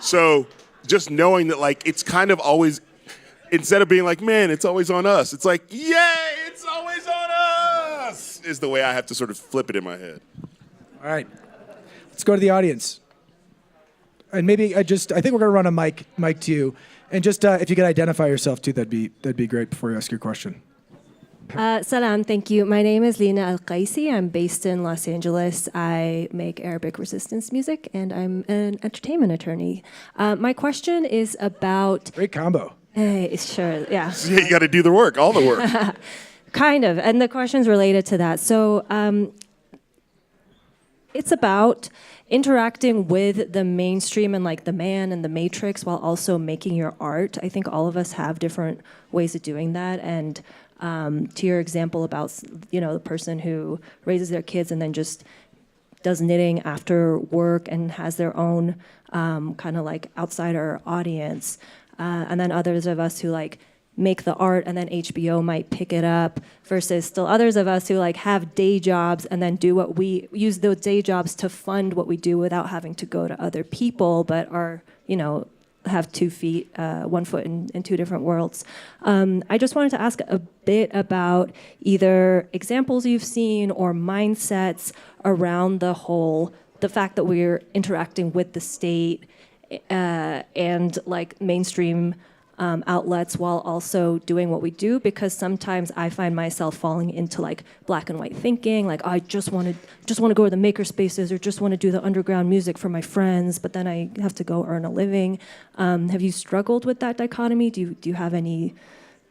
So just knowing that, like, it's kind of always, instead of being like, man, it's always on us, it's like, yay, it's always on us, is the way I have to sort of flip it in my head. All right, let's go to the audience. And maybe I think we're going to run a mic to you. And just if you could identify yourself too, that'd be great before you ask your question. Salam, thank you. My name is Lina Al-Qaisi. I'm based in Los Angeles. I make Arabic resistance music, and I'm an entertainment attorney. My question is about... Great combo. Sure, yeah. Yeah, you got to do the work, all the work. Kind of, and the question's related to that. So it's about interacting with the mainstream and like the man and the matrix while also making your art. I think all of us have different ways of doing that. And to your example about, the person who raises their kids and then just does knitting after work and has their own kind of like outsider audience. And then others of us who like make the art and then HBO might pick it up, versus still others of us who like have day jobs and then do what we use those day jobs to fund what we do without having to go to other people, but are, have 2 feet, 1 foot in 2 different worlds. I just wanted to ask a bit about either examples you've seen or mindsets around the fact that we're interacting with the state and like mainstream outlets while also doing what we do, because sometimes I find myself falling into like black and white thinking, like I just want to go to the maker spaces or just want to do the underground music for my friends, but then I have to go earn a living. Have you struggled with that dichotomy? Do you have any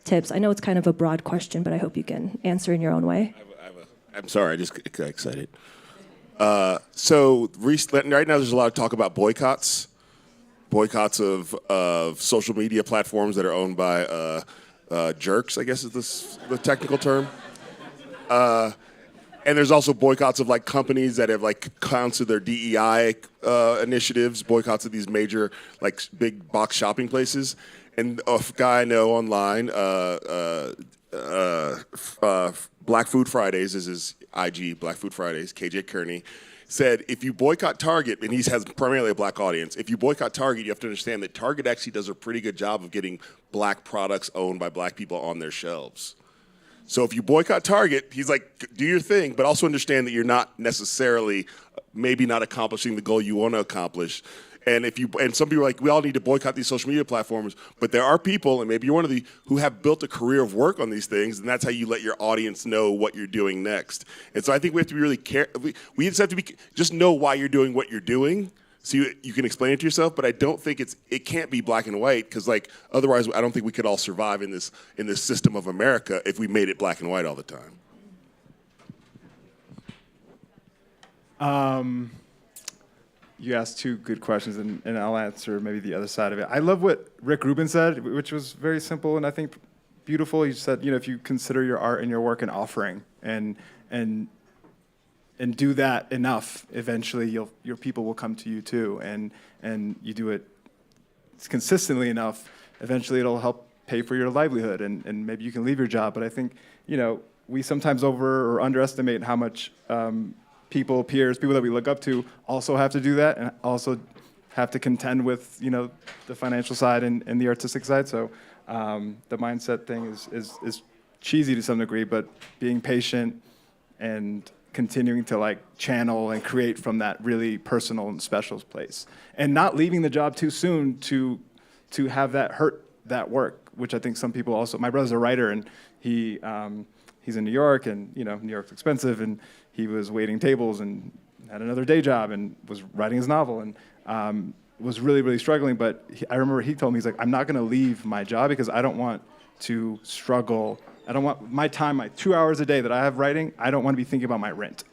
tips? I know it's kind of a broad question, but I hope you can answer in your own way. I'm sorry, I just got excited. So right now there's a lot of talk about boycotts of social media platforms that are owned by jerks, I guess is the technical term. And there's also boycotts of like companies that have like canceled their DEI initiatives, boycotts of these major like big box shopping places. And a guy I know online, Black Food Fridays is his IG, Black Food Fridays, KJ Kearney, said if you boycott Target, and he has primarily a black audience, if you boycott Target, you have to understand that Target actually does a pretty good job of getting black products owned by black people on their shelves. So if you boycott Target, he's like, do your thing, but also understand that you're not necessarily, maybe not accomplishing the goal you want to accomplish. And some people are like, we all need to boycott these social media platforms, but there are people, and maybe you're one of the, who have built a career of work on these things, and that's how you let your audience know what you're doing next. And so I think we have to be really careful. We just have to just know why you're doing what you're doing, so you can explain it to yourself. But I don't think it can't be black and white, because otherwise I don't think we could all survive in this system of America if we made it black and white all the time. You asked two good questions, and I'll answer maybe the other side of it. I love what Rick Rubin said, which was very simple and I think beautiful. He said, if you consider your art and your work an offering, and do that enough, eventually your people will come to you too. And you do it consistently enough, eventually it'll help pay for your livelihood, and maybe you can leave your job. But I think, we sometimes over or underestimate how much peers, people that we look up to, also have to do that, and also have to contend with, the financial side and the artistic side. So the mindset thing is cheesy to some degree, but being patient and continuing to channel and create from that really personal and special place, and not leaving the job too soon to have that hurt that work, which I think some people also. My brother's a writer, and he's in New York, and New York's expensive, and he was waiting tables and had another day job and was writing his novel, and was really, really struggling. But I remember he told me, he's like, I'm not going to leave my job because I don't want to struggle. I don't want my time, my 2 hours a day that I have writing, I don't want to be thinking about my rent,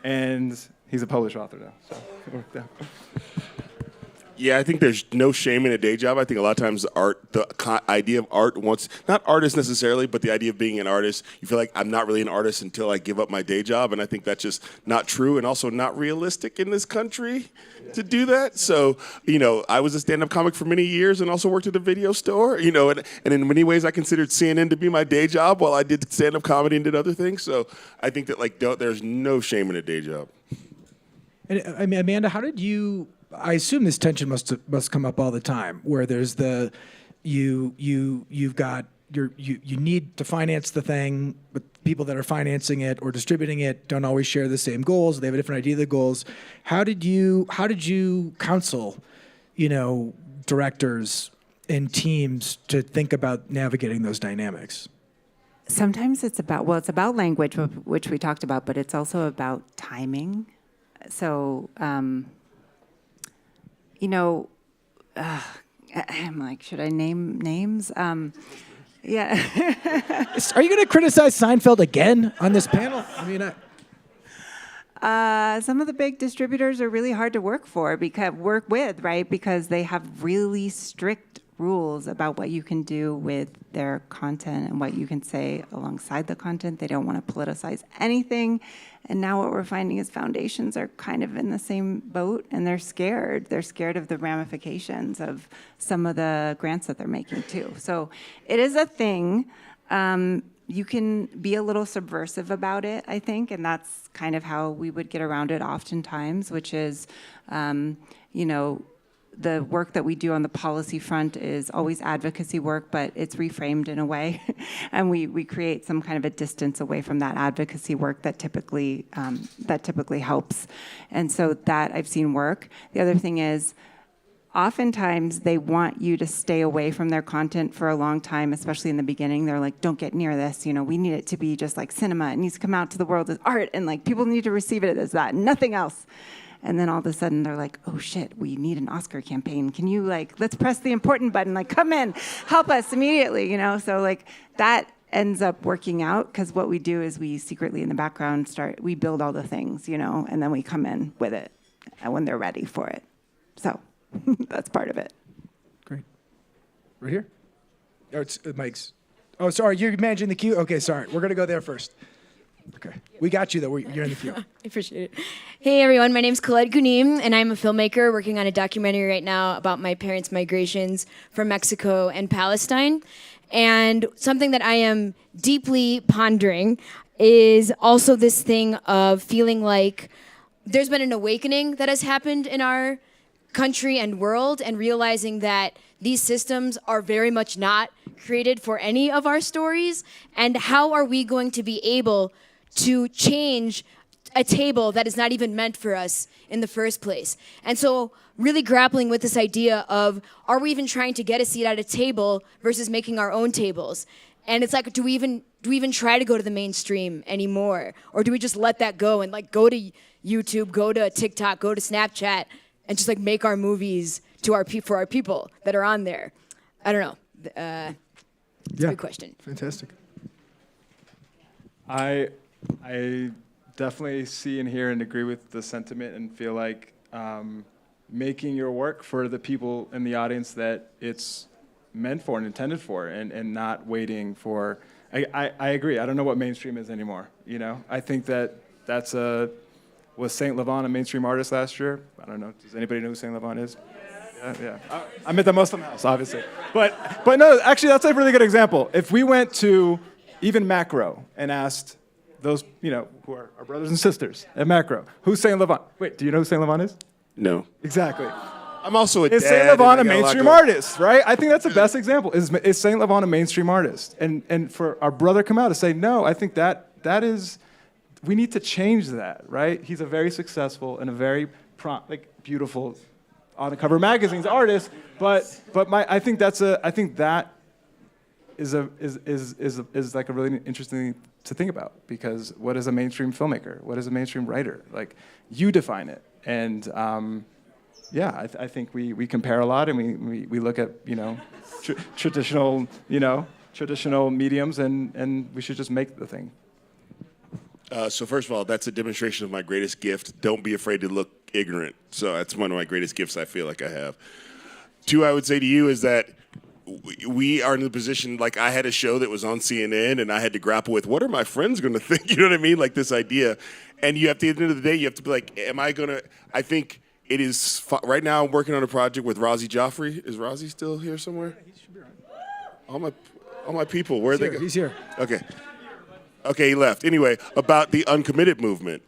And he's a published author now, so it worked out. Yeah, I think there's no shame in a day job. I think a lot of times the idea of art not artist necessarily, but the idea of being an artist, you feel like I'm not really an artist until I give up my day job. And I think that's just not true, and also not realistic in this country to do that. So, I was a stand-up comic for many years and also worked at a video store, and in many ways I considered CNN to be my day job while I did stand-up comedy and did other things. So I think that there's no shame in a day job. And I mean, Amanda, how did you? I assume this tension must come up all the time, where there's you need to finance the thing, but people that are financing it or distributing it don't always share the same goals. They have a different idea of the goals. How did you counsel, directors and teams to think about navigating those dynamics? Sometimes it's about language, which we talked about, but it's also about timing. So, I'm like, should I name names? Yeah. Are you going to criticize Seinfeld again on this panel? I mean, some of the big distributors are really hard to work with, right? Because they have really strict rules about what you can do with their content and what you can say alongside the content. They don't want to politicize anything. And now what we're finding is foundations are kind of in the same boat, and they're scared. They're scared of the ramifications of some of the grants that they're making too. So it is a thing. You can be a little subversive about it, I think, and that's kind of how we would get around it oftentimes, which is, the work that we do on the policy front is always advocacy work, but it's reframed in a way. And we create some kind of a distance away from that advocacy work that typically helps. And so that I've seen work. The other thing is, oftentimes they want you to stay away from their content for a long time, especially in the beginning. They're like, don't get near this. We need it to be just like cinema. It needs to come out to the world as art, and people need to receive it as that, nothing else. And then all of a sudden they're like, oh shit, we need an Oscar campaign. Can you let's press the important button, come in, help us immediately, So that ends up working out, because what we do is we secretly in the background we build all the things, and then we come in with it when they're ready for it. So that's part of it. Great. Right here? Oh, it's Mike's. Oh, sorry, you're managing the queue? Okay, sorry. We're going to go there first. Okay. We got you, though. You're in the queue. I appreciate it. Hey, everyone. My name's Khaled Ghunim, and I'm a filmmaker working on a documentary right now about my parents' migrations from Mexico and Palestine. And something that I am deeply pondering is also this thing of feeling like there's been an awakening that has happened in our country and world, and realizing that these systems are very much not created for any of our stories. And how are we going to be able to change a table that is not even meant for us in the first place. And so really grappling with this idea of, are we even trying to get a seat at a table versus making our own tables? And it's like, do we even try to go to the mainstream anymore? Or do we just let that go and like go to YouTube, go to TikTok, go to Snapchat, and just like make our movies for our people that are on there? I don't know. It's a good question. Fantastic. I definitely see and hear and agree with the sentiment and feel like making your work for the people in the audience that it's meant for and intended for, and not waiting for. I agree. I don't know what mainstream is anymore. You know, I think that's was Saint Laurent a mainstream artist last year? I don't know. Does anybody know who Saint Laurent is? Yeah. I met the Muslim house, obviously. But no, actually, that's a really good example. If we went to even Macro and asked those, you know, who are our brothers and sisters at Macro, who's Saint Laurent? Wait, do you know who Saint Laurent is? No. Exactly. I'm also a dad. Is Saint Laurent a and I got lot mainstream going- artist, right? I think that's the best example. Is Saint Laurent a mainstream artist? And for our brother come out to say, no, I think that is, we need to change that, right? He's a very successful and a very beautiful on the cover magazines artist, but I think that is like a really interesting thing to think about, because what is a mainstream filmmaker? What is a mainstream writer? Like, you define it. And I think we compare a lot, and we look at, you know, traditional mediums, and we should just make the thing. So first of all, that's a demonstration of my greatest gift. Don't be afraid to look ignorant. So that's one of my greatest gifts I feel like I have. Two, I would say to you is that we are in the position, like I had a show that was on CNN, and I had to grapple with, what are my friends going to think? You know what I mean? Like this idea. And you have to, at the end of the day, you have to be like, am I going to, I think it is, right now I'm working on a project with Razi Joffrey. Is Razi still here somewhere? He should be right. All my people, where are they go? He's here. Okay, he left. Anyway, about the uncommitted movement.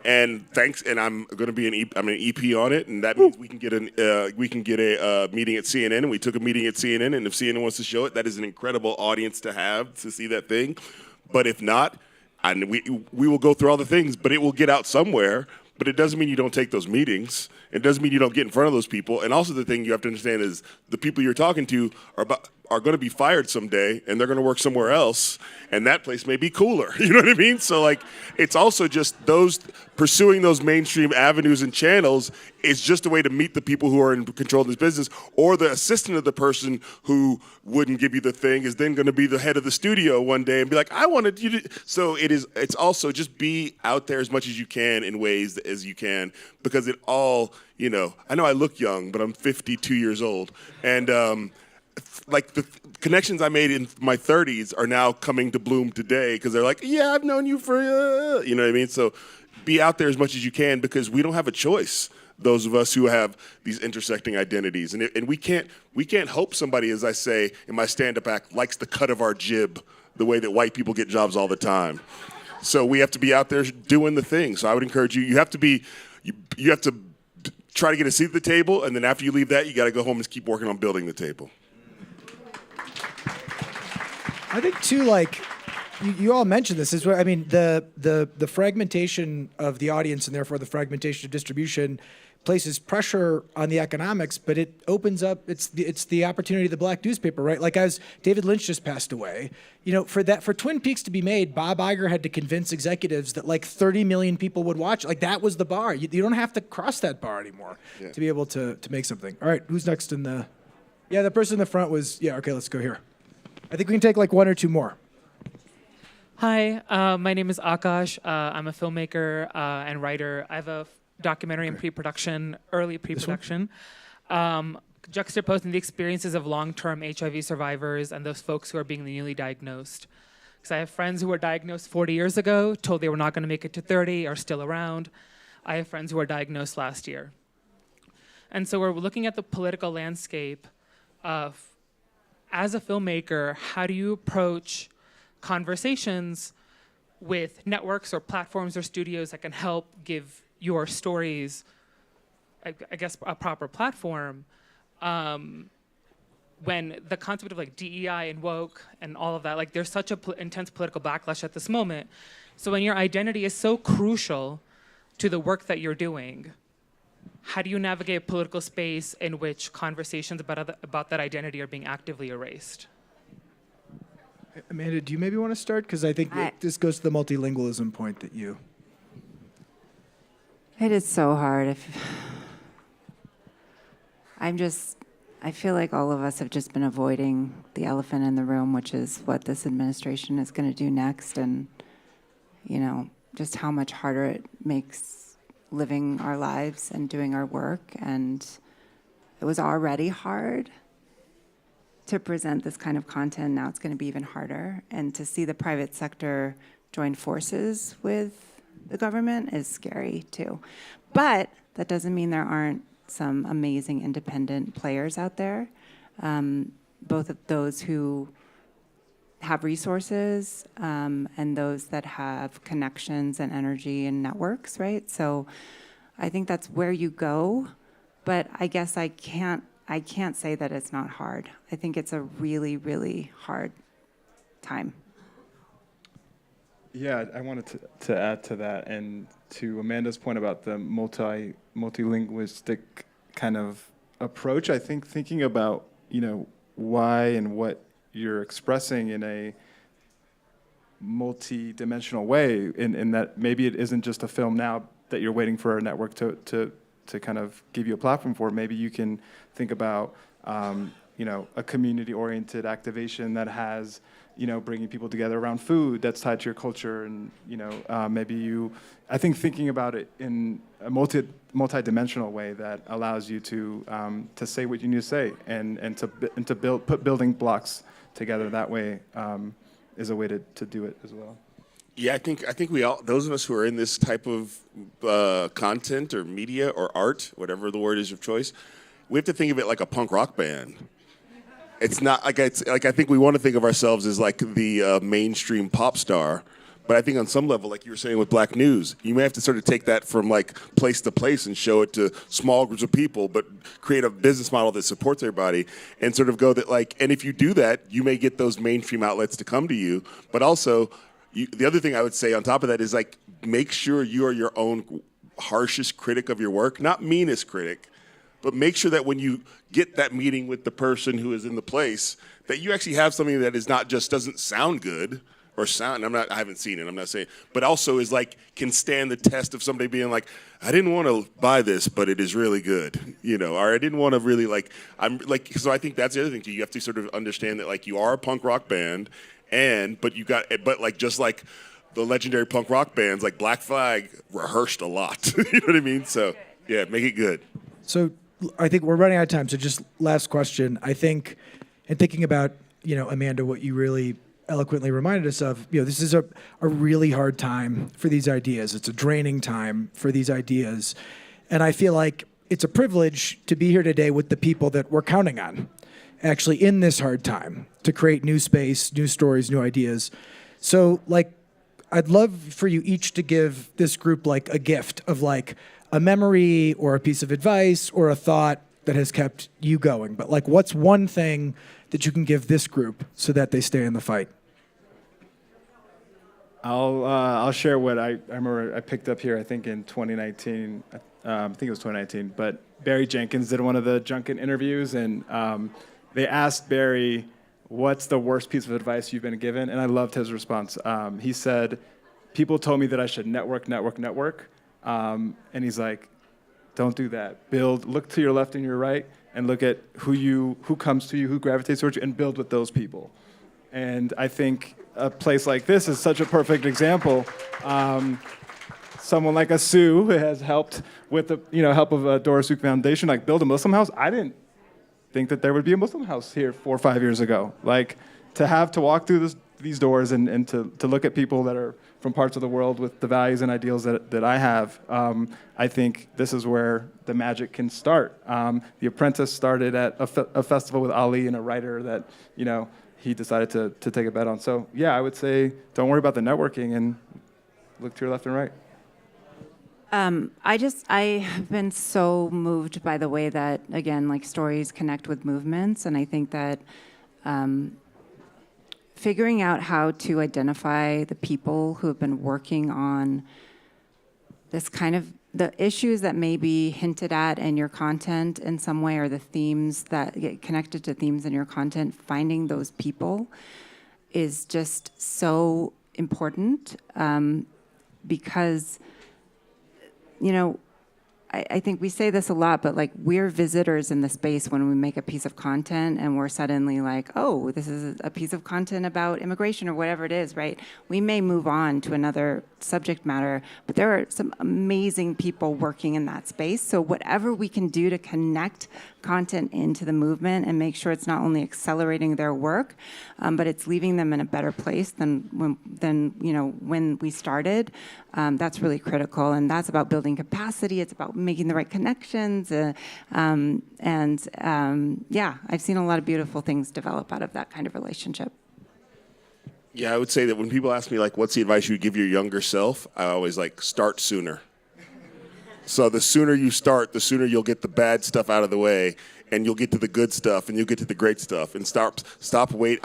And I'm going to be I'm an EP on it, and that means we can get a meeting at CNN, and we took a meeting at CNN, and if CNN wants to show it, that is an incredible audience to have to see that thing. But if not, we will go through all the things, but it will get out somewhere. But it doesn't mean you don't take those meetings. It doesn't mean you don't get in front of those people. And also the thing you have to understand is the people you're talking to are going to be fired someday, and they're going to work somewhere else, and that place may be cooler. You know what I mean? So, like, it's also just those pursuing those mainstream avenues and channels is just a way to meet the people who are in control of this business, or the assistant of the person who wouldn't give you the thing is then going to be the head of the studio one day and be like, I wanted you to. So it's also just be out there as much as you can in ways as you can, because it all, you know, I know I look young, but I'm 52 years old. And, like the connections I made in my 30s are now coming to bloom today, because they're like, yeah, I've known you for, you know what I mean? So be out there as much as you can, because we don't have a choice, those of us who have these intersecting identities. And we can't hope somebody, as I say in my stand-up act, likes the cut of our jib the way that white people get jobs all the time. So we have to be out there doing the thing. So I would encourage you have to try to get a seat at the table, and then after you leave that, you got to go home and keep working on building the table. I think too, like you all mentioned this, is where I mean the fragmentation of the audience, and therefore the fragmentation of distribution, places pressure on the economics, but it opens up it's the opportunity of the black newspaper, right? Like, as David Lynch just passed away, you know, for Twin Peaks to be made, Bob Iger had to convince executives that like 30 million people would watch. Like, that was the bar. You don't have to cross that bar anymore to be able to make something. All right, who's next in the? Yeah, the person in the front was. Yeah, okay, let's go here. I think we can take like one or two more. Hi, my name is Akash. I'm a filmmaker and writer. I have a documentary in pre-production, early pre-production, juxtaposing the experiences of long-term HIV survivors and those folks who are being newly diagnosed. Because I have friends who were diagnosed 40 years ago, told they were not going to make it to 30, are still around. I have friends who were diagnosed last year. And so we're looking at the political landscape of, as a filmmaker, how do you approach conversations with networks or platforms or studios that can help give your stories, I guess, a proper platform, when the concept of like DEI and woke and all of that, like there's such a intense political backlash at this moment. So when your identity is so crucial to the work that you're doing, how do you navigate a political space in which conversations about that identity are being actively erased? Amanda, do you maybe want to start? Because I think this goes to the multilingualism point that you... It is so hard. I feel like all of us have just been avoiding the elephant in the room, which is what this administration is going to do next, and, you know, just how much harder it makes living our lives and doing our work. And it was already hard to present this kind of content. Now it's going to be even harder. And to see the private sector join forces with the government is scary too. But that doesn't mean there aren't some amazing independent players out there, both of those who have resources and those that have connections and energy and networks, right? So I think that's where you go, but I guess I can't say that it's not hard. I think it's a really, really hard time. Yeah, I wanted to add to that, and to Amanda's point about the multilinguistic kind of approach. I think thinking about, you know, why and what you're expressing in a multi-dimensional way, in that maybe it isn't just a film now that you're waiting for a network to kind of give you a platform for. Maybe you can think about, you know, a community-oriented activation that has, you know, bringing people together around food that's tied to your culture, and, you know, I think thinking about it in a multi-dimensional way that allows you to say what you need to say, and to put building blocks together that way is a way to do it as well. Yeah, I think we all, those of us who are in this type of content or media or art, whatever the word is of choice, we have to think of it like a punk rock band. It's not like I think we want to think of ourselves as like the mainstream pop star, but I think on some level, like you were saying with Black News, you may have to sort of take that from like place to place and show it to small groups of people, but create a business model that supports everybody, and sort of go that like, and if you do that, you may get those mainstream outlets to come to you, but also the other thing I would say on top of that is like, make sure you are your own harshest critic of your work, not meanest critic, but make sure that when you get that meeting with the person who is in the place, that you actually have something that is not just doesn't sound good or sound, I haven't seen it, I'm not saying, but also is like, can stand the test of somebody being like, I didn't want to buy this, but it is really good, you know, or I didn't want to really so I think that's the other thing too. You have to sort of understand that like you are a punk rock band, but like just like the legendary punk rock bands, like Black Flag rehearsed a lot, you know what I mean? So yeah, make it good. So I think we're running out of time. So just last question. I think, in thinking about, you know, Amanda, what you really eloquently reminded us of, you know, this is a really hard time for these ideas. It's a draining time for these ideas. And I feel like it's a privilege to be here today with the people that we're counting on, actually in this hard time, to create new space, new stories, new ideas. So, like, I'd love for you each to give this group, like, a gift of, like, a memory or a piece of advice or a thought that has kept you going. But like, what's one thing that you can give this group so that they stay in the fight? I'll share what I remember I picked up here, I think in 2019, I think it was 2019, but Barry Jenkins did one of the Junket interviews, and they asked Barry, what's the worst piece of advice you've been given? And I loved his response. He said, people told me that I should network. And he's like, don't do that. Look to your left and your right, and look at who comes to you, who gravitates towards you, and build with those people. And I think a place like this is such a perfect example. Someone like a Sue who has helped with the help of a Doris Duke Foundation, like build a Muslim house. I didn't think that there would be a Muslim house here 4 or 5 years ago. Like to walk through these doors and to look at people that are from parts of the world with the values and ideals that I have, I think this is where the magic can start. The Apprentice started at a festival with Ali and a writer that, he decided to take a bet on. So yeah, I would say don't worry about the networking and look to your left and right. I have been so moved by the way that, again, like stories connect with movements. And I think that figuring out how to identify the people who have been working on this kind of the issues that may be hinted at in your content in some way, or the themes that get connected to themes in your content, finding those people is just so important, because, you know, I think we say this a lot, but like we're visitors in the space when we make a piece of content and we're suddenly like, oh, this is a piece of content about immigration or whatever it is, right? We may move on to another subject matter, but there are some amazing people working in that space. So whatever we can do to connect content into the movement and make sure it's not only accelerating their work, but it's leaving them in a better place than when we started. That's really critical, and that's about building capacity. It's about making the right connections, I've seen a lot of beautiful things develop out of that kind of relationship. Yeah, I would say that when people ask me, like, what's the advice you would give your younger self, I always start sooner. So the sooner you start, the sooner you'll get the bad stuff out of the way, and you'll get to the good stuff, and you'll get to the great stuff. And stop waiting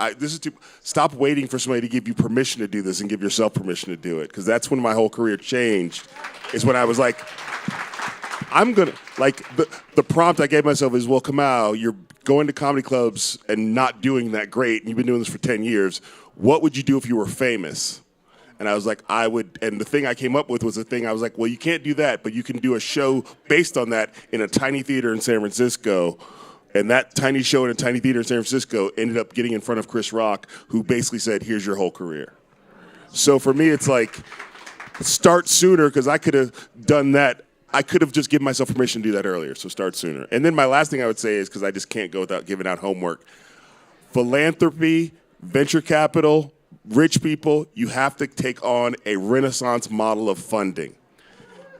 for somebody to give you permission to do this, and give yourself permission to do it. Because that's when my whole career changed. Is when I was like, the prompt I gave myself is, well, Kamau, you're going to comedy clubs and not doing that great, and you've been doing this for 10 years. What would you do if you were famous? And I was like, and the thing I came up with was a thing, I was like, well, you can't do that, but you can do a show based on that in a tiny theater in San Francisco. And that tiny show in a tiny theater in San Francisco ended up getting in front of Chris Rock, who basically said, here's your whole career. So for me, it's like, start sooner, because I could have done that. I could have just given myself permission to do that earlier, so start sooner. And then my last thing I would say is, because I just can't go without giving out homework, philanthropy, venture capital, rich people, you have to take on a Renaissance model of funding.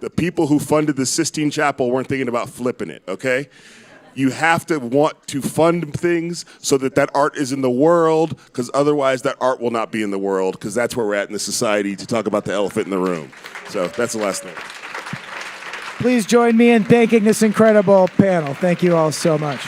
The people who funded the Sistine Chapel weren't thinking about flipping it, okay? You have to want to fund things so that art is in the world, because otherwise that art will not be in the world, because that's where we're at in the society, to talk about the elephant in the room. So that's the last thing. Please join me in thanking this incredible panel. Thank you all so much.